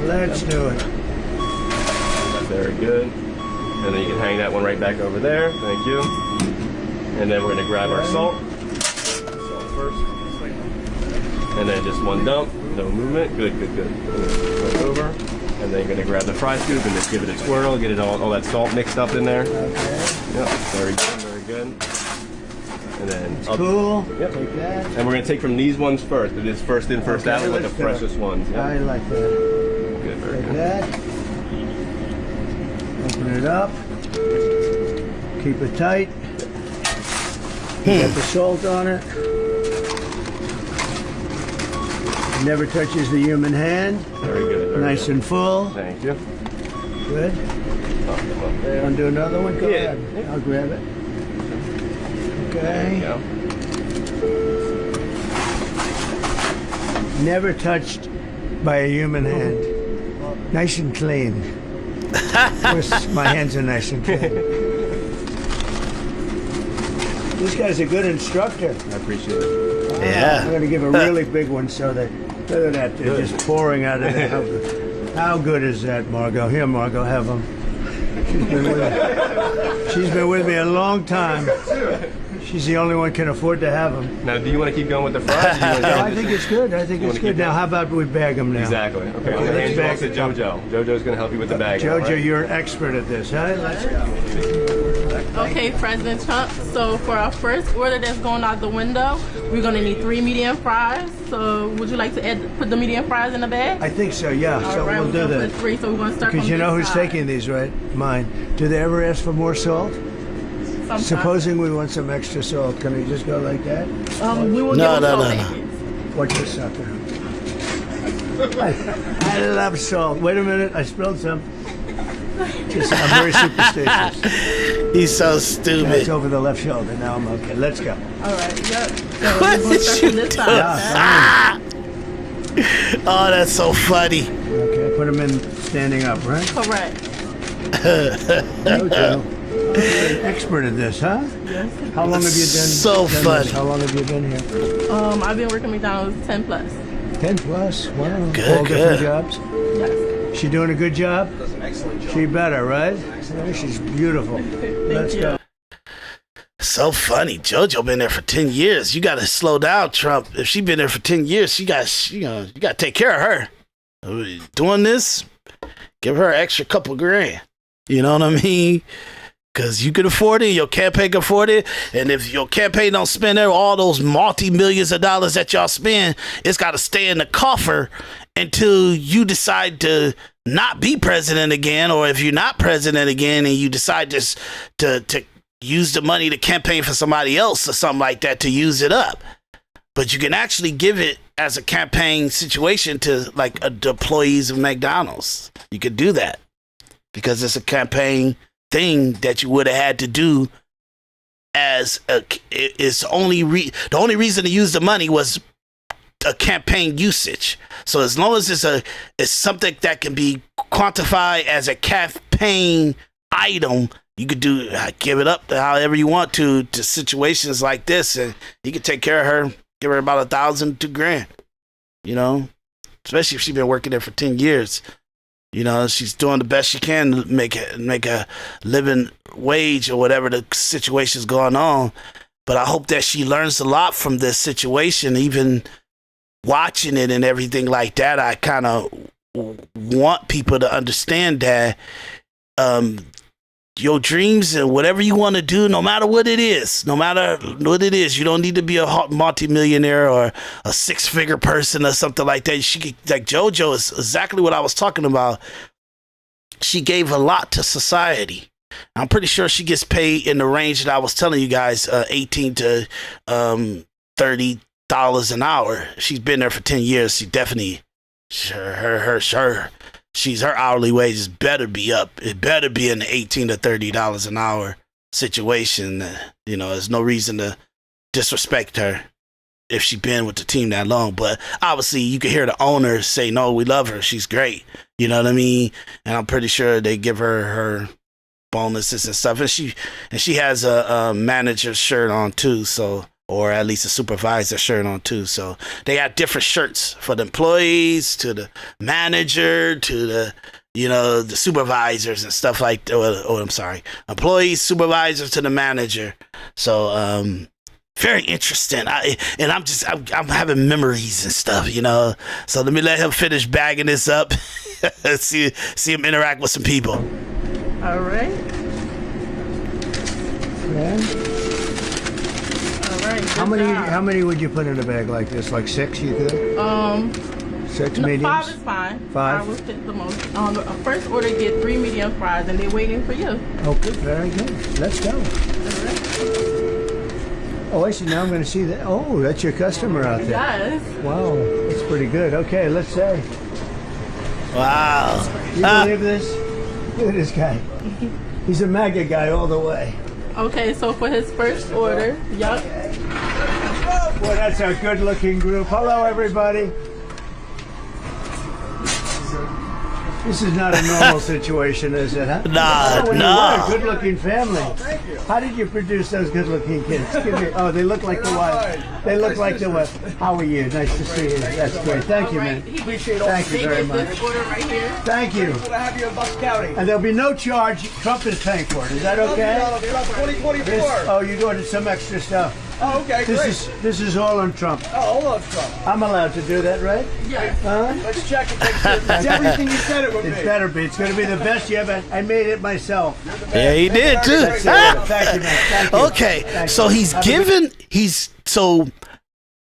Let's do it. That's very good. And then you can hang that one right back over there. Thank you. And then we're going to grab our salt. Salt first. And then just one dump. No movement. Good, good, good. Right over. And then you're going to grab the fry scoop and just give it a twirl. Get it all that salt mixed up in there. Okay. Yep. Very good, very good. And then up. Cool. Yep. Take that. And we're going to take from these ones first. It is first in, first Okay, out. We want the let's do it. freshest ones. Yep. I like that. Good, very Take good. that. Open it up. Keep it tight. Get the salt on it. Never touches the human hand. Very good. Very Nice good. and full. Thank you. Good. Up there. Want to do another one? Go Yeah. ahead. I'll grab it. There you Okay. go. Never touched by a human hand. Nice and clean. Of course, my hands are nice and clean. This guy's a good instructor. I appreciate it. I'm Yeah. going to give a really big one so that, look at that, they're just pouring out of there. How good is that, Margot? Here, Margot, have them. She's been with me a long time. She's the only one can afford to have them. Now, do you want to keep going with the fries? Or do you want to I think it's good. I think You it's wanna good. keep Now, that? how about we bag them now? Exactly. Okay, I'm going to let's hand you off bag to it. JoJo. JoJo's going to help you with the bag. Jojo, you're an expert at this, huh? Let's go. Okay, President Trump. So for our first order that's going out the window, we're gonna need 3 medium fries. So would you like to put the medium fries in the bag? I think so, yeah. So All right, we'll we're do gonna that. put 3. So we're gonna start. Because from you know this who's side. taking these, right? Mine. Do they ever ask for more salt? Sometimes. Supposing we want some extra salt, can we just go like that? We will No, give them no, salt no, no. packets. Watch this sucker. I love salt. Wait a minute, I spilled some. Just, I'm very superstitious. He's so It's stupid. over the left shoulder. Now I'm okay. Let's go. All right. Yep. So What we're gonna did start you from this do? side. Yeah, Oh, that's so funny. Okay, put them in standing up, right? Correct. Jojo. You're an expert at this, huh? Yes. How long have you done? So done this? funny. How long have you been here? I've been working McDonald's 10 plus. 10 plus. Wow. Good, All different good. jobs. Yes. She doing a good job? Does an excellent job. She better, right? Yeah, she's beautiful. Let's you. go. So funny. JoJo been there for 10 years. You got to slow down, Trump. If she been there for 10 years, you got to take care of her. Doing this, give her an extra couple grand. You know what I mean? Because you can afford it, your campaign can afford it, and if your campaign don't spend all those multi-millions of dollars that y'all spend, it's got to stay in the coffer until you decide to not be president again, or if you're not president again and you decide just to use the money to campaign for somebody else or something like that, to use it up. But you can actually give it as a campaign situation to like the employees of McDonald's. You could do that because it's a campaign thing that you would have had to do as the only reason to use the money was a campaign usage. So as long as it's something that can be quantified as a campaign item, you could give it up however you want to situations like this, and you could take care of her, give her about $1,000, $2,000, you know, especially if she's been working there for 10 years. You know, she's doing the best she can to make a living wage or whatever the situation's going on. But I hope that she learns a lot from this situation, even watching it and everything like that. I kind of want people to understand that your dreams and whatever you want to do, no matter what it is, you don't need to be a multimillionaire or a six-figure person or something like that. Like JoJo is exactly what I was talking about. She gave a lot to society. I'm pretty sure she gets paid in the range that I was telling you guys, $18 to $30 an hour. She's been there for 10 years. She definitely, her hourly wages better be up. It better be in the $18 to $30 an hour situation. You know, there's no reason to disrespect her if she's been with the team that long. But obviously, you can hear the owner say, "No, we love her. She's great." You know what I mean? And I'm pretty sure they give her bonuses and stuff. And she has a manager's shirt on too. So, or at least a supervisor shirt on too. So they got different shirts for the employees, to the manager, to the, you know, the supervisors and stuff like that. I'm sorry, employees, supervisors to the manager. So, very interesting. I'm having memories and stuff, you know. So let me let him finish bagging this up. see him interact with some people. All right. Yeah. Right, How many would you put in a bag like this? Like 6 you could? 6 mediums? 5 is fine. 5 will fit the most. First order, get 3 medium fries, and they're waiting for you. Oh, good. Very good. Let's go. Oh, I see. Now I'm going to see that. Oh, that's your customer out there. Yes. Wow, that's pretty good. Okay, let's say. Wow. You believe this? Look at this guy. He's a MAGA guy all the way. Okay, so for his first order, yup. Boy, that's a good-looking group. Hello, everybody. This is not a normal situation, is it, huh? Nah. What a good-looking family. Thank you. How did you produce those good-looking kids? They look like the wife. They look like the wife. How are you? Nice to see you. That's great. Thank you, man. Thank you very much. This order right here. Thank you. What I have you in Bucks County. And there'll be no charge. Trump is paying for it. Is that okay? About 2024. Oh, you're doing some extra stuff. Oh, okay, great. This is all on Trump. Oh, all on Trump. I'm allowed to do that, right? Yes. Huh? Let's check and make sure it's everything you said it would be. It better be. It's going to be the best you ever. I made it myself. Yeah, he did too. Thank you, man. Thank you. Okay, Thank so you. So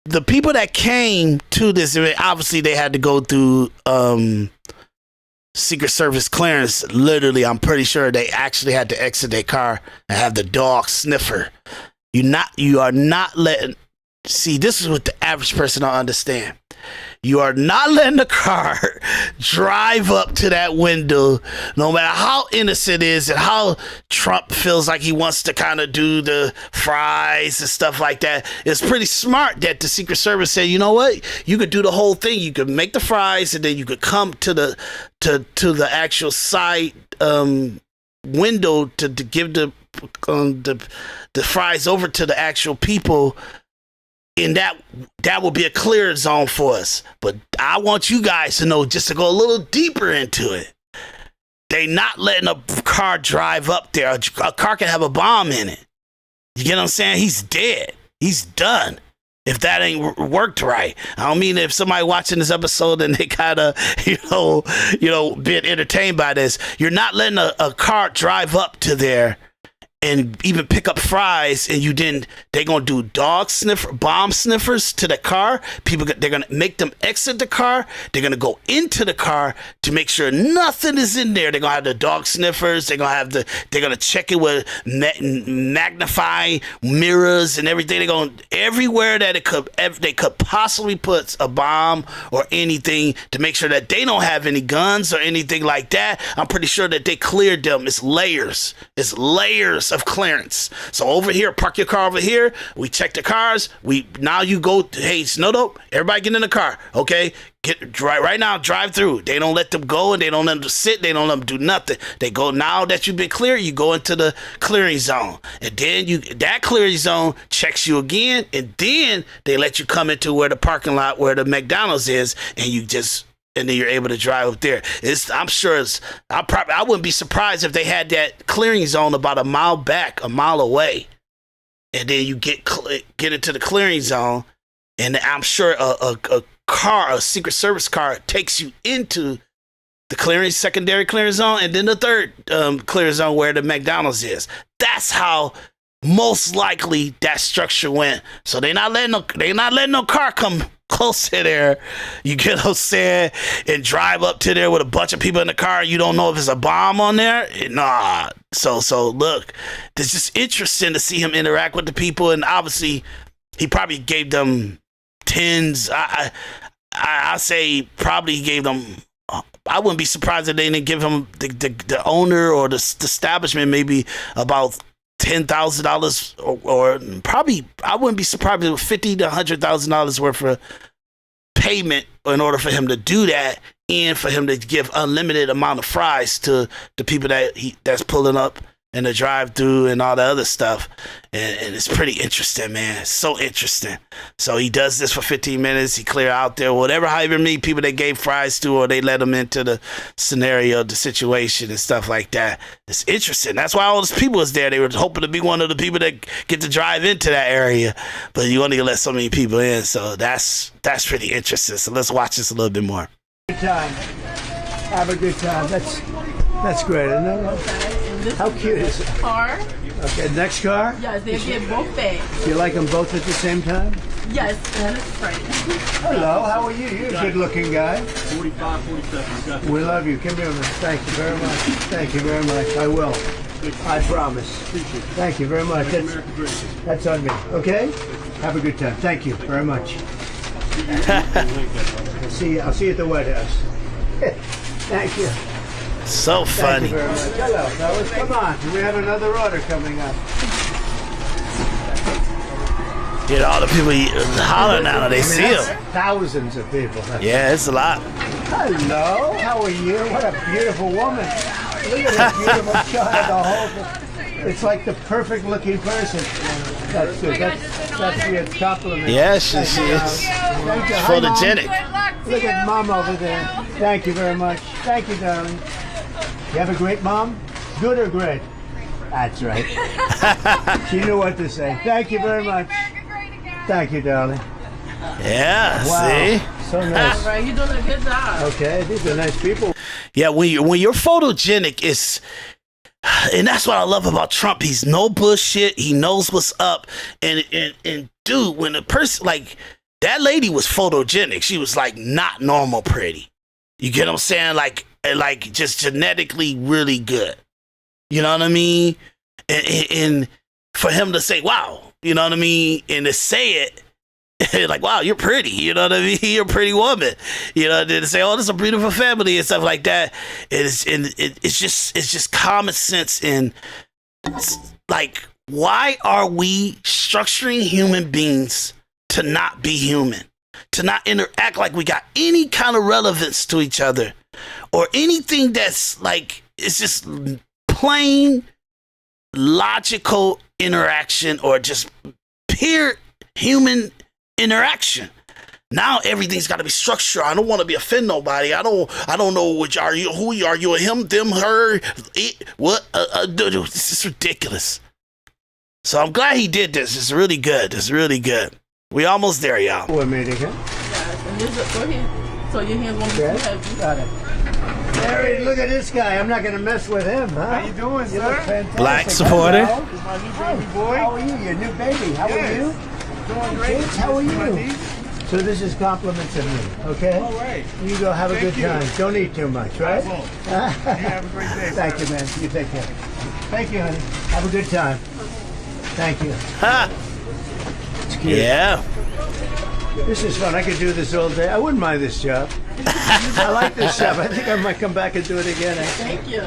the people that came to this, obviously they had to go through Secret Service clearance. Literally, I'm pretty sure they actually had to exit their car and have the dog sniffer. You are not letting. See, this is what the average person don't understand. You are not letting the car drive up to that window, no matter how innocent it is and how Trump feels like he wants to kind of do the fries and stuff like that. It's pretty smart that the Secret Service said, you know what? You could do the whole thing. You could make the fries and then you could come to the actual side window to give the fries over to the actual people. And that will be a clear zone for us. But I want you guys to know, just to go a little deeper into it, they not letting a car drive up there. A car can have a bomb in it. You get what I'm saying? He's dead. He's done. If that ain't worked right. I don't mean if somebody watching this episode and they kind of, been entertained by this. You're not letting a car drive up to there and even pick up fries, and you didn't, they're gonna do bomb sniffers to the car. They're gonna make them exit the car. They're gonna go into the car to make sure nothing is in there. They're gonna have the dog sniffers. They're gonna check it with magnify mirrors and everything. They're gonna everywhere that they could possibly put a bomb or anything to make sure that they don't have any guns or anything like that. I'm pretty sure that they cleared them. It's layers. It's layers of clearance. So over here, park your car over here. We check the cars. Now you go. Hey, no, everybody get in the car. Okay, right now. Drive through. They don't let them go, and they don't let them sit. They don't let them do nothing. They go now that you've been cleared. You go into the clearing zone, and then that clearing zone checks you again, and then they let you come into where the parking lot where the McDonald's is, and then you're able to drive up there. I wouldn't be surprised if they had that clearing zone about a mile away, and then you get into the clearing zone, and I'm sure a Secret Service car takes you into the secondary clearing zone, and then the third clearing zone where the McDonald's is. That's how most likely that structure went. So they're not letting no car come close to there. You get what I'm saying, and drive up to there with a bunch of people in the car. You don't know if it's a bomb on there. Nah. So look, it's just interesting to see him interact with the people, and obviously he probably gave them tens. I say probably he gave them. I wouldn't be surprised if they didn't give him the owner or the establishment maybe about $10,000 or probably. I wouldn't be surprised if it was $50,000 to $100,000 worth of payment in order for him to do that, and for him to give unlimited amount of fries to the people that's pulling up in the drive-through and all the other stuff. And it's pretty interesting, man. It's so interesting. So he does this for 15 minutes. He clear out there, however many people they gave fries to, or they let them into the scenario, the situation and stuff like that. It's interesting. That's why all those people was there. They were hoping to be one of the people that get to drive into that area, but you only let so many people in. So that's pretty interesting. So let's watch this a little bit more. Good time. Have a good time. That's great, isn't it? How cute is it? Car. Okay, next car? Yes, they get both bags. Do you like them both at the same time? Yes, and it's right. Hello, how are you? You're a good-looking guy. 45, 47. We love you. Come here, man. Thank you very much. Thank you very much. I will. I promise. Thank you very much. That's on me. Okay? Have a good time. Thank you very much. I'll see you at the White House. Thank you. So funny. Thank you very much. Hello, fellas. Come on. We have another order coming up. Get all the people hollering now. They see him. Thousands of people. Yeah, it's a lot. Hello. How are you? What a beautiful woman. Look at that beautiful child. It's like the perfect looking person. That's good. That's your compliment. Yeah, she is. Thank you. Photogenic. Hi, Mom. Look at Mom over there. Thank you very much. Thank you, darling. You have a great mom? Good or great? That's right. She knew what to say. Thank you very much. Thank you, darling. Yeah, wow. see? So nice. All right, you're doing a good job. Okay, these are nice people. Yeah, when you're photogenic, and that's what I love about Trump. He's no bullshit. He knows what's up. And dude, when a person like that lady was photogenic, she was like not normal pretty. You get what I'm saying? Like just genetically really good. You know what I mean? And for him to say, wow, you know what I mean? And to say it, like, wow, you're pretty. You know what I mean? You're a pretty woman. You know, and to say, oh, this is a beautiful family and stuff like that. It's just common sense. And like, why are we structuring human beings to not be human? To not interact like we got any kind of relevance to each other, or anything that's like, it's just plain logical interaction, or just pure human interaction. Now everything's got to be structured. I don't want to be offend nobody. I don't know which are you, who are you, him, them, her, it, what? This is ridiculous. So I'm glad he did this. It's really good. It's really good. We almost there, y'all. We're meeting, huh? Yes, and this is, go ahead. So your hands won't be too Okay, heavy. got it. Larry, look at this guy. I'm not going to mess with him, huh? How you doing, You look sir? fantastic. Black supporter. Hello. My new Hi. baby boy. How are you? Your new baby. How are Yes. you? Doing great. Kids, how are you? Buddy. So this is compliments of me, okay? All right. You go have a Thank good you. time. Don't eat too much, right? I won't. You have a great day. Thank you, man. You take care. Thank you, honey. Have a good time. Thank you. Ha! Yeah. This is fun. I could do this all day. I wouldn't mind this job. I like this job. I think I might come back and do it again. Thank you.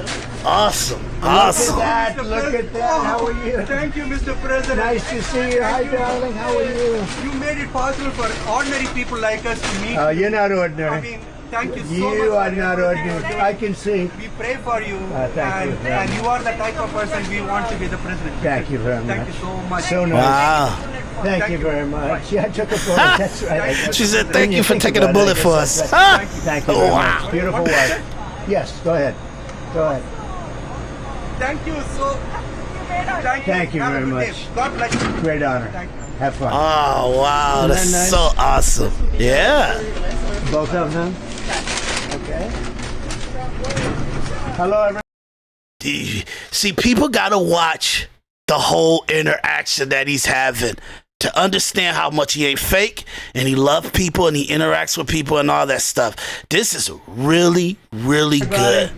Awesome. Look Awesome. at that. Look at that. How are you? Thank you, Mr. President. Nice to see you. Hi, darling. How are you? You made it possible for ordinary people like us to meet. You're not I ordinary. mean, thank you so much. You for are not everything. ordinary. I can see. We pray for you, thank you. and you are the type of person we want to be the president. Thank you very much. Thank you so much. So nice. Wow. Thank you very much. Yeah, I took a bullet. That's right. She said, "Thank you for Think taking a about it, bullet I for guess us." that's Huh? right. Thank you very Wow. much. Beautiful wife. Yes, go ahead. Go ahead. Thank you so. Thank you Have a very good much. day. God bless you. Great honor. Thank you. Have fun. Oh wow, Isn't that's that nice? so awesome. Yeah. Both of them? Okay. Hello, everyone. See, people gotta watch the whole interaction that he's having to understand how much he ain't fake and he loves people and he interacts with people and all that stuff. This is really, really good.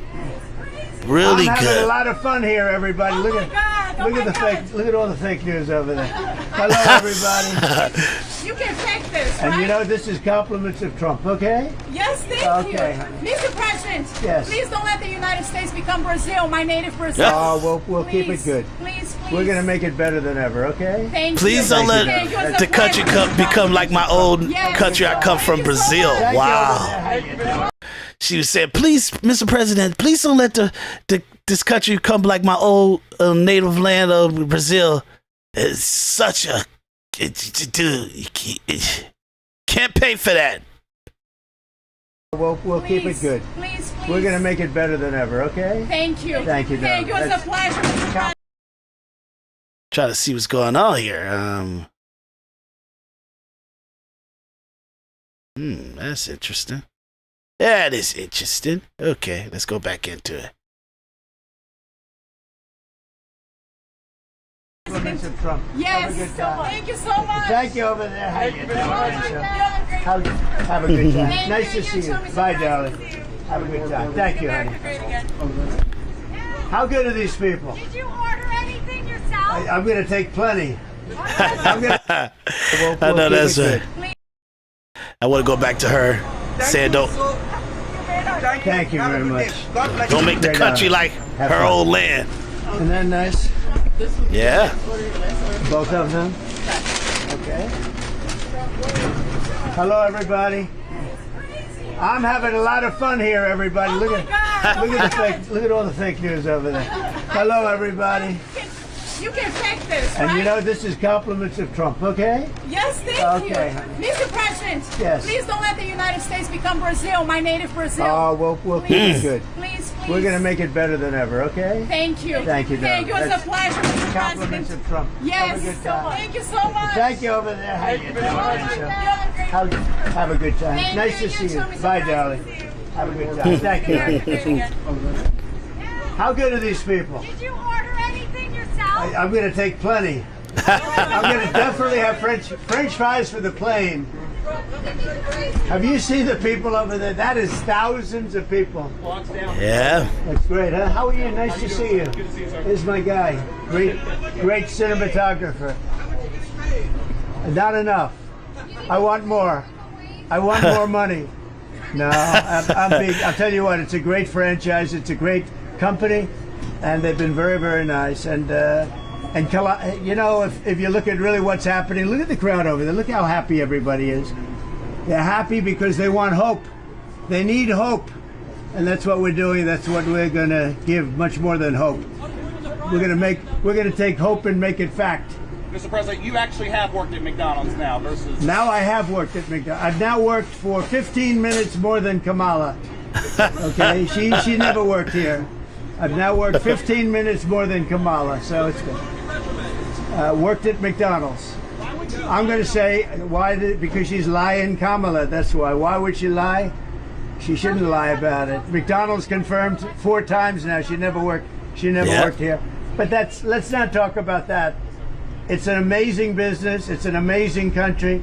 Really I'm having a good. lot of fun here, everybody. Oh look my at God, oh look my at the God. fake. Look at all the fake news over there. Hello, everybody. You can fake this, And right? you know this is compliments of Trump, okay? Yes, thank Okay. you. Mr. President, Yes. please don't let the United States become Brazil, my native Brazil. Oh, we'll keep it Please, good. Please, please. We're gonna make it better than ever, okay? Thank Please you. don't let Thank you. It's the a country pleasure. become like my old Yes. country I come from, Thank you so Brazil. much. Thank you. Wow. How you doing? She was saying, "Please, Mr. President, please don't let this country come like my old native land of Brazil." It's such a dude. You can't pay for that. We'll keep it Please, good. Please, please. We're gonna make it better than ever, okay? Thank you. Thank you, Thank you. darling. It's a pleasure, Mr. President. Try to see what's going on here. That's interesting. That is interesting. Okay, let's go back into it. Compliments of Trump. Have a Yes. good time. Thank you so much. Thank you over there. How you doing? Oh my God. Have a good time. Thank Nice you. to see You you. too, Mr. Bye, President. darling. Have a good time. Thank you, honey. Great again. How good are these people? Did you order anything yourself? I'm gonna take plenty. I'm gonna. I know keep that's it right. good. I want to go back to her saying, you "Don't so. Thank you Have a very good much. day. God bless don't you. make the Great country honor. like Have her fun. old land." Isn't that nice? Yeah. Both of them? Okay. Hello, everybody. I'm having a lot of fun here, everybody. Look at the fake. Look at all the fake news over there. Hello, everybody. You can fake this, And right? you know this is compliments of Trump, okay? Yes, thank Okay. you. Mr. President, Yes. please don't let the United States become Brazil, my native Brazil. Oh, we'll keep it good. Please, please. We're gonna make it better than ever, okay? Thank you. Thank you, Thank you. darling. It's a pleasure, Mr. Compliments President. of Trump. Yes. Have a good time. Thank you so much. Thank you over there. How you doing? Oh my God. Have a good time. Thank Nice you. to see You you. too, Mr. Bye, President. darling. Have a good time. Thank you. Great again. How good are these people? Did you order anything yourself? I'm going to take plenty. I'm going to definitely have French fries for the plane. Have you seen the people over there? That is thousands of people. Yeah. That's great, huh? How are you? Nice to see you. Here's my guy. Great cinematographer. Not enough. I want more. I want more money. No, I'm big. I'll tell you what, it's a great franchise. It's a great company, and they've been very, very nice. And you know, if you look at really what's happening, look at the crowd over there. Look how happy everybody is. They're happy because they want hope. They need hope, and that's what we're doing. That's what we're going to give. Much more than hope. We're going to take hope and make it fact. Mr. President, you actually have worked at McDonald's now versus... Now I have worked at McDonald's. I've now worked for 15 minutes more than Kamala. Okay, she never worked here. I've now worked 15 minutes more than Kamala, so it's good. Worked at McDonald's. I'm going to say why? Because she's lying, Kamala. That's why. Why would she lie? She shouldn't lie about it. McDonald's confirmed 4 times now she never worked here. But let's not talk about that. It's an amazing business. It's an amazing country.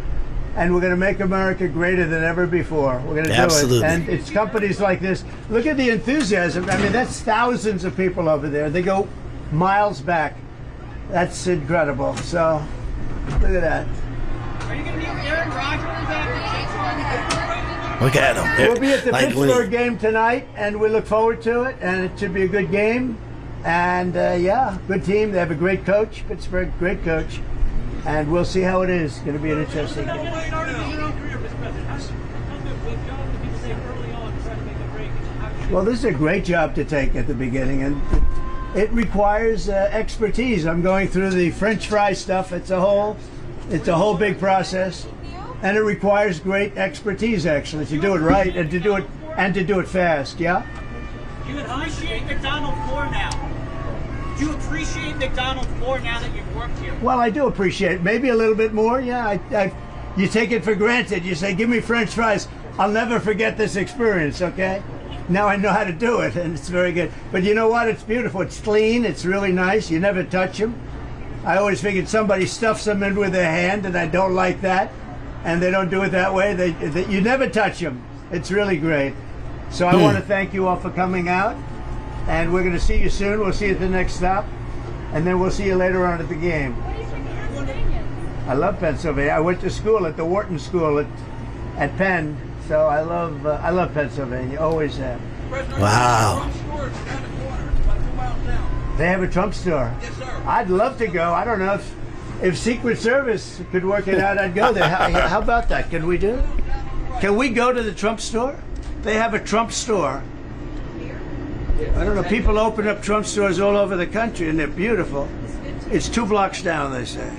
And we're going to make America greater than ever before. We're going to do it. And it's companies like this. Look at the enthusiasm. I mean, that's thousands of people over there. They go miles back. That's incredible. So, look at that. Are you going to be with Aaron Rodgers after Look at him. We'll be at the Pittsburgh game tonight, and we look forward to it. And it should be a good game. And, yeah, good team. They have a great coach. Pittsburgh, great coach. And we'll see how it is. It's going to be an interesting game. Well, this is a great job to take at the beginning, and it requires expertise. I'm going through the French fry stuff. It's a whole big process, and it requires great expertise actually to do it right and to do it fast. Yeah. Do you appreciate McDonald's more now? Do you appreciate McDonald's more now that you've worked here? Well, I do appreciate it. Maybe a little bit more. Yeah, you take it for granted. You say, give me French fries. I'll never forget this experience, okay? Now I know how to do it, and it's very good. But you know what? It's beautiful. It's clean. It's really nice. You never touch them. I always figured somebody stuffs them in with their hand, and I don't like that. And they don't do it that way. You never touch them. It's really great. So I want to thank you all for coming out. And we're going to see you soon. We'll see you at the next stop. And then we'll see you later on at the game. What do you think of Pennsylvania? I love Pennsylvania. I went to school at the Wharton School at Penn. So I love Pennsylvania. Always have. Wow. They have a Trump store. Yes, sir. I'd love to go. I don't know if Secret Service could work it out, I'd go there. How about that? Can we do it? Can we go to the Trump store? They have a Trump store. I don't know. People open up Trump stores all over the country, and they're beautiful. It's 2 blocks down, they say.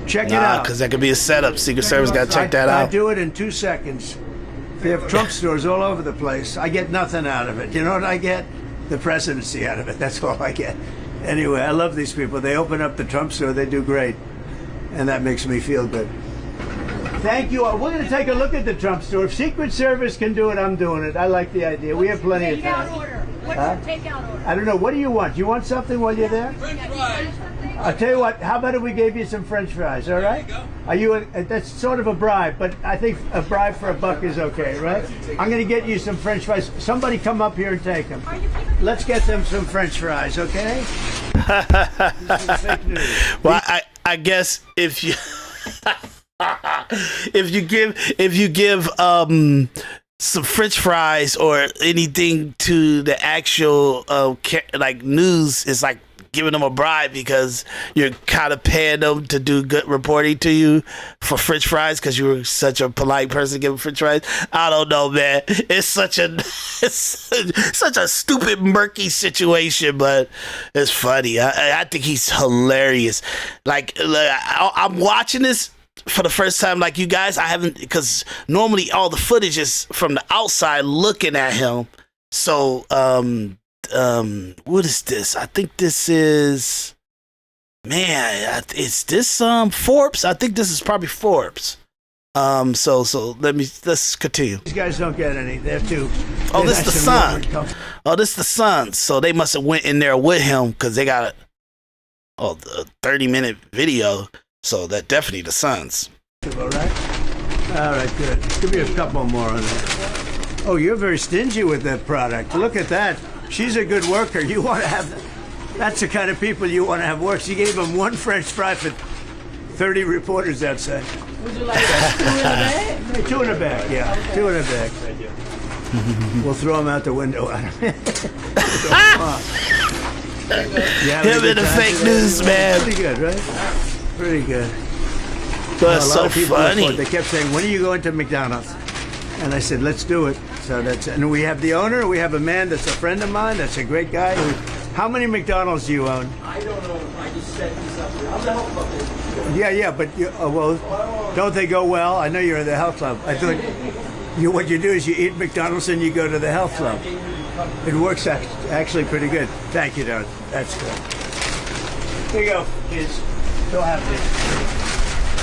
Check it out. Because that could be a setup. Secret Service got to check that out. I do it in 2 seconds. They have Trump stores all over the place. I get nothing out of it. You know what I get? The presidency out of it. That's all I get. Anyway, I love these people. They open up the Trump store. They do great. And that makes me feel good. Thank you all. We're going to take a look at the Trump store. If Secret Service can do it, I'm doing it. I like the idea. We have plenty of time. What's your takeout order? I don't know. What do you want? Do you want something while you're there? French fries. I'll tell you what. How about if we gave you some French fries? All right? Are you? That's sort of a bribe, but I think a bribe for $1 is okay, right? I'm going to get you some French fries. Somebody come up here and take them. Let's get them some French fries, okay? This is fake news. Well, I guess if you if you give some French fries or anything to the actual like news, it's like giving them a bribe because you're kind of paying them to do good reporting to you for French fries because you were such a polite person giving French fries. I don't know, man. It's such a stupid, murky situation, but it's funny. I think he's hilarious. Like, I'm watching this for the first time like you guys. I haven't, because normally all the footage is from the outside looking at him. So, what is this? I think this is, man, is this Forbes? I think this is probably Forbes. So let's continue. These guys don't get any. They're too. Oh, this is the Sun. Oh, this is the Sun. So they must have went in there with him because they got a 30-minute video. So that definitely the Suns. All right, good. Give me a couple more on that. Oh, you're very stingy with that product. Look at that. She's a good worker. You want to have, that's the kind of people you want to have work. She gave him 1 French fry for 30 reporters outside. Would you like 2 in a bag? 2 in a bag, yeah. Okay. 2 in a bag. We'll throw them out the window. Him in the fake news, man. Pretty good, right? Pretty good. That's so funny. They kept saying, when are you going to McDonald's? And I said, let's do it. So and we have the owner. We have a man that's a friend of mine. That's a great guy. How many McDonald's do you own? I don't know. I just set this up. I'm the health club. Yeah, but well, don't they go well? I know you're in the health club. I thought what you do is you eat McDonald's and you go to the health club. It works actually pretty good. Thank you, Don. That's good. Here you go, kids. Go have this.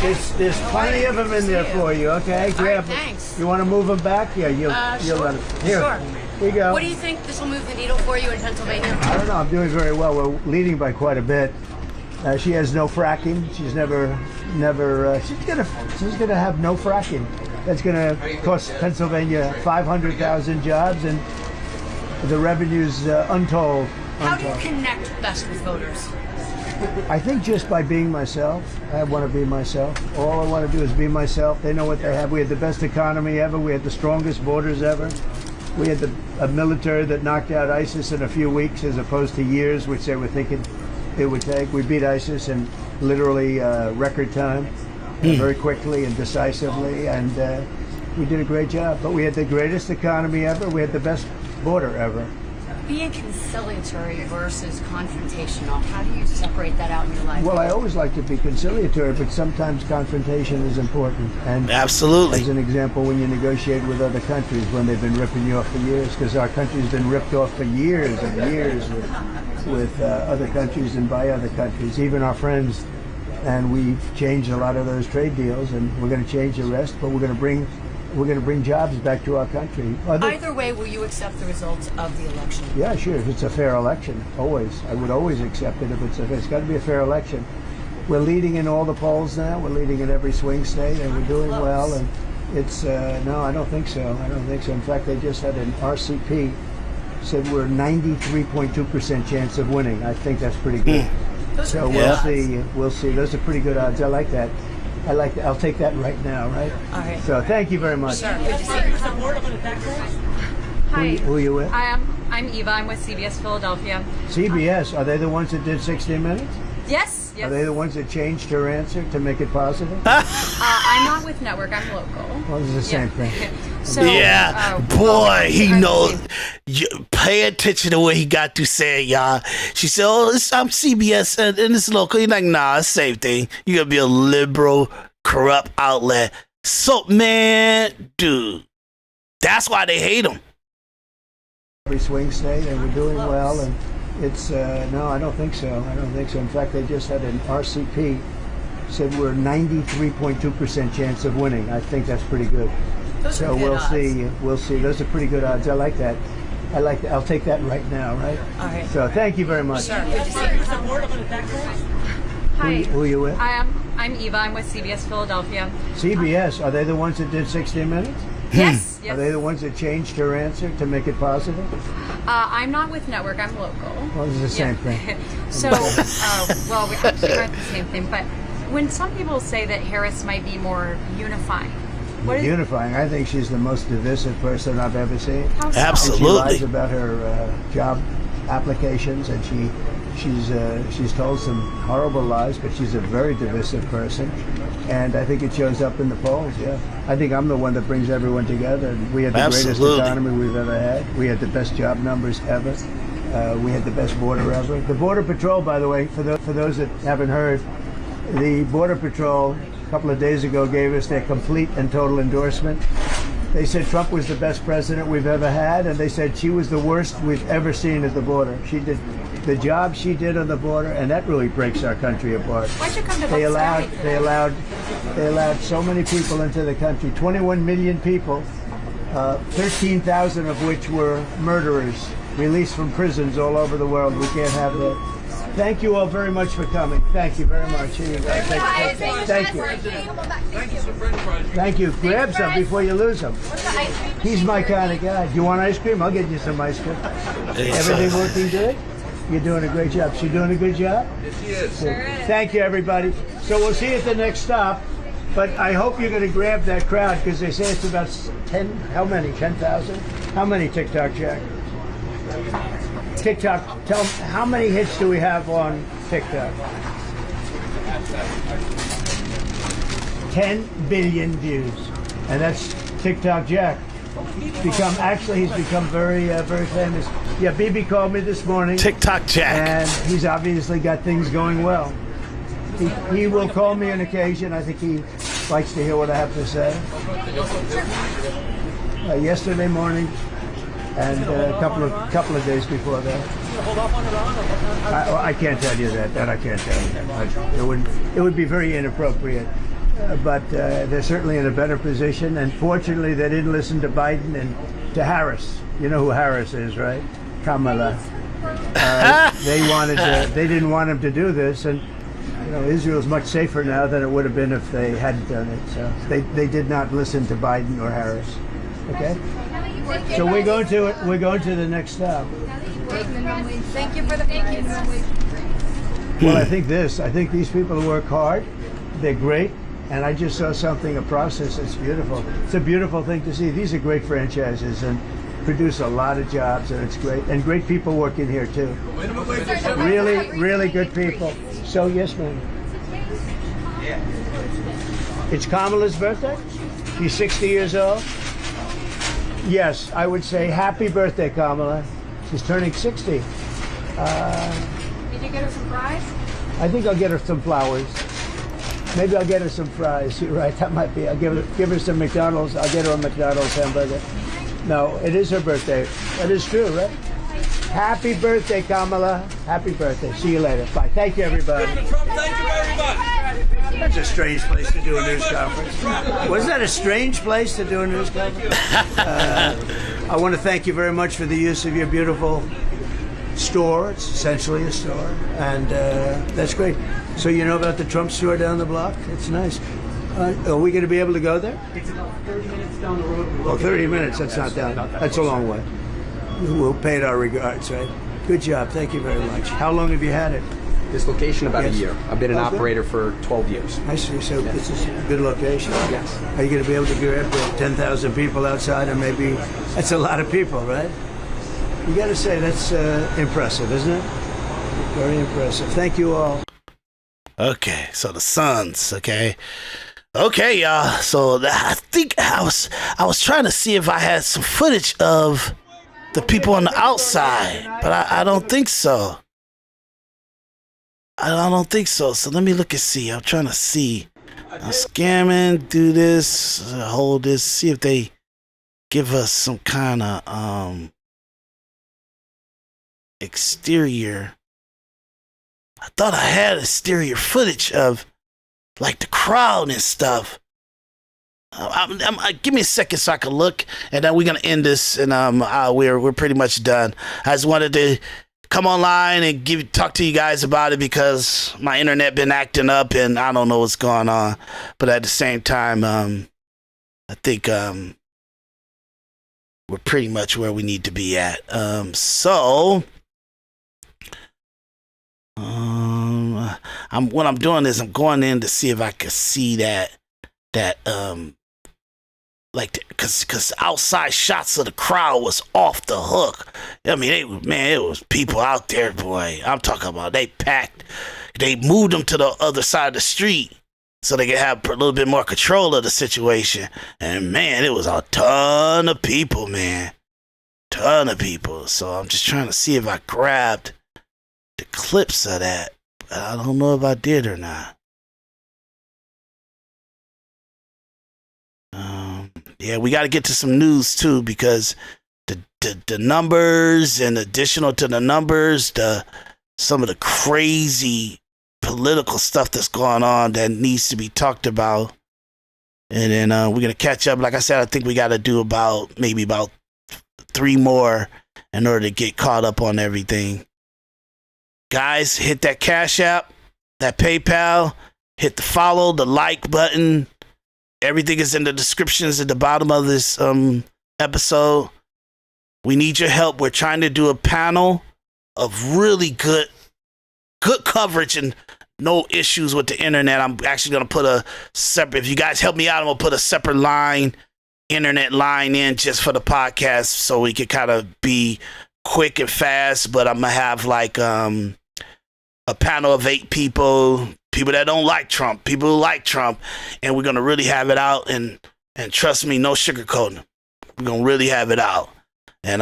There's plenty of them in there for you, okay? Grab them. Thanks. You want to move them back? Yeah, you'll let them. Here, Sure. Here you go. What do you think this will move the needle for you in Pennsylvania? I don't know. I'm doing very well. We're leading by quite a bit. She has no fracking. She's never. She's gonna have no fracking. That's gonna cost Pennsylvania 500,000 jobs, and the revenue's untold. How do you connect best with voters? I think just by being myself. I want to be myself. All I want to do is be myself. They know what they have. We had the best economy ever. We had the strongest borders ever. We had a military that knocked out ISIS in a few weeks as opposed to years, which they were thinking it would take. We beat ISIS in literally record time, very quickly and decisively, and we did a great job. But we had the greatest economy ever. We had the best border ever. Being conciliatory versus confrontational, how do you separate that out in your life? Well, I always like to be conciliatory, but sometimes confrontation is important. And Absolutely. as an example, when you negotiate with other countries, when they've been ripping you off for years, because our country's been ripped off for years and years with other countries and by other countries, even our friends. And we've changed a lot of those trade deals, and we're going to change the rest, but we're going to bring jobs back to our country. Either way, will you accept the results of the election? Yeah, sure. If it's a fair election, always. I would always accept it if it's got to be a fair election. We're leading in all the polls now. We're leading in every swing state, and we're doing well. And it's no, I don't think so. I don't think so. In fact, they just had an RCP said we're 93.2% chance of winning. I think that's pretty good. So we'll see. We'll see. Those are pretty good odds. I like that. I'll take that right now, right? All right. So thank you very much. Sure. Good to see you. Hi. Who are you with? I'm Eva. I'm with CBS Philadelphia. CBS. Are they the ones that did 60 Minutes? Yes. Are they the ones that changed her answer to make it positive? I'm not with network. I'm local. Well, it's the same thing. So, boy, he knows. Pay attention to what he got to say, y'all. She said, I'm CBS and it's local. You're like, nah, it's the same thing. You're going to be a liberal, corrupt outlet. So, man, dude, that's why they hate him. Every swing state, and we're doing well, and it's, no, I don't think so. I don't think so. In fact, they just had an RCP said we're 93.2% chance of winning. I think that's pretty good. So we'll see. We'll see. Those are pretty good odds. I like that. I'll take that right now, right? All right. So thank you very much. Sure. Good to see you. Hi. Who are you with? I'm Eva. I'm with CBS Philadelphia. CBS. Are they the ones that did 60 Minutes? Yes. Are they the ones that changed her answer to make it positive? I'm not with network. I'm local. Well, it's the same thing. So, well, we actually are the same thing. But when some people say that Harris might be more unifying, Unifying. I think she's the most divisive person I've ever seen. How so? Absolutely. And she lies about her job applications, and she's told some horrible lies, but she's a very divisive person, and I think it shows up in the polls. Yeah, I think I'm the one that brings everyone together. We had the greatest economy we've ever had. We had the best job numbers ever. We had the best border ever. The Border Patrol, by the way, for those that haven't heard, the Border Patrol a couple of days ago gave us their complete and total endorsement. They said Trump was the best president we've ever had, and they said she was the worst we've ever seen at the border. She did the job she did on the border, and that really breaks our country apart. Why'd you come to They Buckley? allowed so many people into the country, 21 million people, 13,000 of which were murderers, released from prisons all over the world. We can't have that. Thank you all very much for coming. Thank you very much. Here you go. Thank you. Thank you. Grab some before you lose them. He's my kind of guy. Do you want ice cream? I'll get you some ice cream. Everything working good? You're doing a great job. She doing a good job? Yes, she is. Sure is. Thank you, everybody. So we'll see you at the next stop. But I hope you're going to grab that crowd, because they say it's about 10, how many? 10,000? How many, TikTok, Jack? TikTok, tell them, how many hits do we have on TikTok? 10 billion views. And that's TikTok Jack. He's become very, very famous. Yeah, Bibi called me this morning. TikTok Jack. And he's obviously got things going well. He will call me on occasion. I think he likes to hear what I have to say. Yesterday morning, and a couple of days before that. I can't tell you that. That I can't tell you. It would be very inappropriate. but they're certainly in a better position. And fortunately, they didn't listen to Biden and to Harris. You know who Harris is, right? Kamala. They didn't want him to do this, and Israel's much safer now than it would have been if they hadn't done it. So they did not listen to Biden or Harris. Okay. So we're going to the next stop. Thank you for the thank Well, I think these people work hard. They're great. And I just saw a process that's beautiful. It's a beautiful thing to see. These are great franchises and produce a lot of jobs, and it's great. And great people working here, too. Really, really good people. So, yes, ma'am. It's Kamala's birthday? She's 60 years old? Yes, I would say happy birthday, Kamala. She's turning 60. Did you get her some fries? I think I'll get her some flowers. Maybe I'll get her some fries. You're right, that might be. I'll give her some McDonald's. I'll get her a McDonald's hamburger. No, it is her birthday. That is true, right? Happy birthday, Kamala. Happy birthday. See you later. Bye. Thank you, everybody. Thank you very much. That's a strange place to do a news conference. Wasn't that a strange place to do a news conference? I want to thank you very much for the use of your beautiful store. It's essentially a store, and that's great. So you know about the Trump store down the block? It's nice. Are we going to be able to go there? It's about 30 minutes down the road. Oh, 30 minutes. That's not down. That's a long way. We'll pay it our regards, right? Good job. Thank you very much. How long have you had it? This location about Yes. a year. I've been an Okay. operator for 12 years. I see. So this is a good location. Yes. Are you going to be able to grab 10,000 people outside, or maybe that's a lot of people, right? You got to say that's impressive, isn't it? Very impressive. Thank you all. Okay, so the Suns, okay, y'all. So I think I was trying to see if I had some footage of the people on the outside, but I don't think so. I don't think so. So let me look and see. I'm trying to see. I'm scamming, do this, hold this, see if they give us some kind of exterior. I thought I had exterior footage of like the crowd and stuff. Give me a second so I can look, and then we're gonna end this, and we're pretty much done. I just wanted to come online and talk to you guys about it because my internet been acting up, and I don't know what's going on. But at the same time, I think we're pretty much where we need to be at. What I'm doing is I'm going in to see if I can see that because outside shots of the crowd was off the hook. I mean, it was people out there, boy. I'm talking about they packed. They moved them to the other side of the street so they could have a little bit more control of the situation. And man, it was a ton of people, man. Ton of people. So I'm just trying to see if I grabbed the clips of that. But I don't know if I did or not. Yeah, we got to get to some news too, because the numbers, and additional to the numbers, some of the crazy political stuff that's going on that needs to be talked about. And then we're gonna catch up. Like I said, I think we got to do maybe about 3 more in order to get caught up on everything. Guys, hit that Cash App, that PayPal, hit the follow, the like button. Everything is in the descriptions at the bottom of this episode. We need your help. We're trying to do a panel of really good coverage and no issues with the internet. I'm actually going to put a separate, if you guys help me out, I'm going to put a separate internet line in just for the podcast so we can kind of be quick and fast. But I'm going to have like a panel of 8 people that don't like Trump, people who like Trump, and we're gonna really have it out, and trust me, no sugarcoating. We're gonna really have it out. And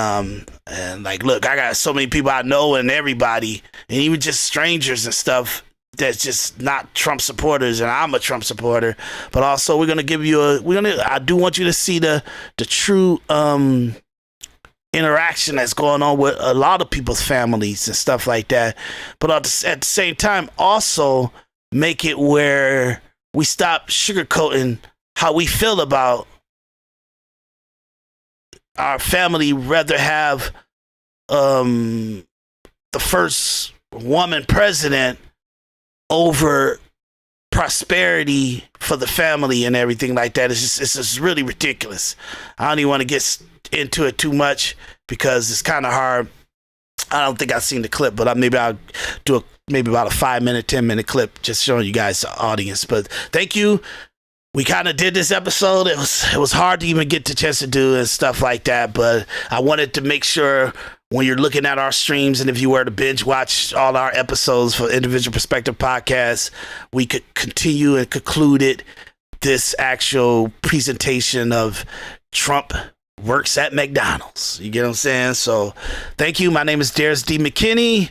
like, look, I got so many people I know, and everybody, and even just strangers and stuff that's just not Trump supporters, and I'm a Trump supporter. But also, we're gonna give you I do want you to see the true interaction that's going on with a lot of people's families and stuff like that. But at the same time, also make it where we stop sugarcoating how we feel about our family, rather have the first woman president over prosperity for the family and everything like that. It's just really ridiculous. I don't even want to get into it too much because it's kind of hard. I don't think I've seen the clip, but maybe I'll do maybe about a 5-minute, 10-minute clip just showing you guys the audience. But thank you. We kind of did this episode. It was hard to even get the chance to do and stuff like that, but I wanted to make sure when you're looking at our streams, and if you were to binge watch all our episodes for Individual Perspective Podcast, we could continue and conclude this actual presentation of Trump works at McDonald's. You get what I'm saying? So thank you. My name is Daris D. McKinney.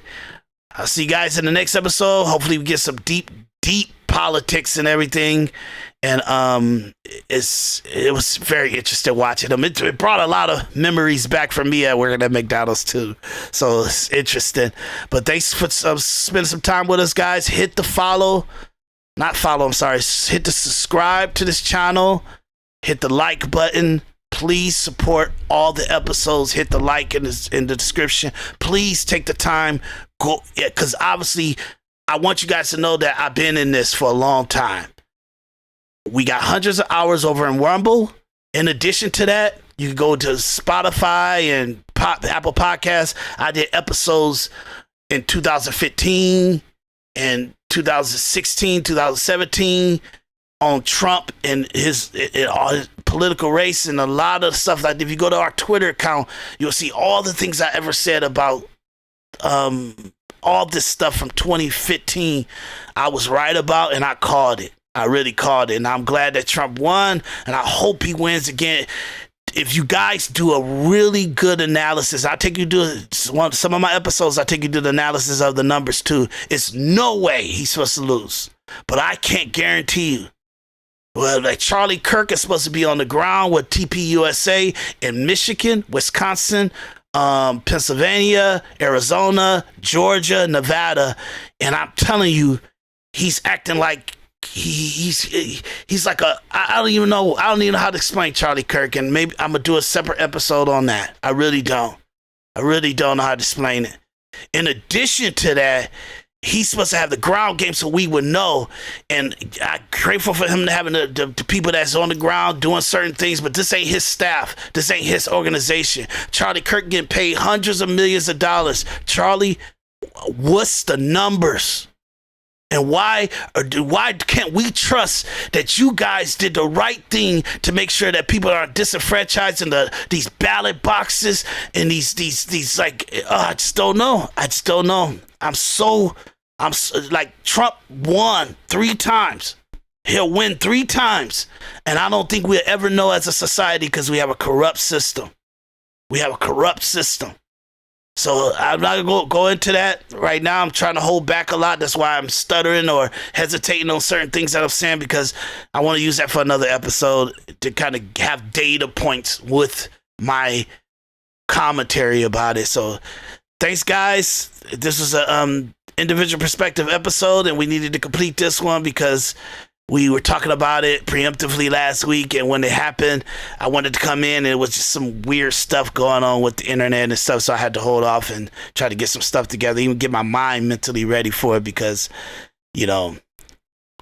I'll see you guys in the next episode. Hopefully we get some deep politics and everything. And it was very interesting watching them. It brought a lot of memories back for me at working at McDonald's too. So it's interesting. But thanks for spending some time with us, guys. Hit the hit the subscribe to this channel. Hit the like button. Please support all the episodes. Hit the like in the description. Please take the time. Because obviously, I want you guys to know that I've been in this for a long time. We got hundreds of hours over in Rumble. In addition to that, you can go to Spotify and Apple Podcasts. I did episodes in 2015 and 2016, 2017 on Trump and his political race and a lot of stuff. Like if you go to our Twitter account, you'll see all the things I ever said about all this stuff from 2015. I was right about, and I called it. I really called it, and I'm glad that Trump won, and I hope he wins again. If you guys do a really good analysis, I take you to some of my episodes. I take you to the analysis of the numbers too. It's no way he's supposed to lose, but I can't guarantee you. Well, like Charlie Kirk is supposed to be on the ground with TPUSA in Michigan, Wisconsin, Pennsylvania, Arizona, Georgia, Nevada, and I'm telling you, he's acting like he's like I don't even know how to explain Charlie Kirk, and maybe I'm gonna do a separate episode on that. I really don't know how to explain it. In addition to that, he's supposed to have the ground game so we would know, and I'm grateful for him to having the people that's on the ground doing certain things, but this ain't his staff. This ain't his organization. Charlie Kirk getting paid hundreds of millions of dollars. Charlie, what's the numbers? And why can't we trust that you guys did the right thing to make sure that people aren't disenfranchised in these ballot boxes and these like I just don't know. I'm so like Trump won 3 times. He'll win 3 times, and I don't think we'll ever know as a society because we have a corrupt system. So I'm not going to go into that right now. I'm trying to hold back a lot. That's why I'm stuttering or hesitating on certain things that I'm saying, because I want to use that for another episode to kind of have data points with my commentary about it. So thanks, guys. This was a individual perspective episode, and we needed to complete this one because we were talking about it preemptively last week, and when it happened, I wanted to come in, and it was just some weird stuff going on with the internet and stuff, so I had to hold off and try to get some stuff together, even get my mind mentally ready for it, because, you know,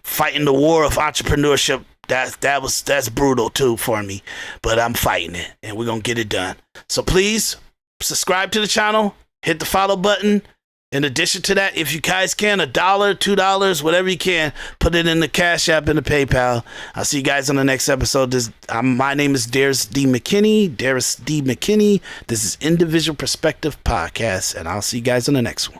fighting the war of entrepreneurship, that's brutal too for me, but I'm fighting it, and we're gonna get it done. So please subscribe to the channel, hit the follow button. In addition to that, if you guys can, $1, $2, whatever you can, put it in the Cash App and the PayPal. I'll see you guys on the next episode. My name is Daris D. McKinney. Daris D. McKinney. This is Individual Perspective Podcast, and I'll see you guys on the next one.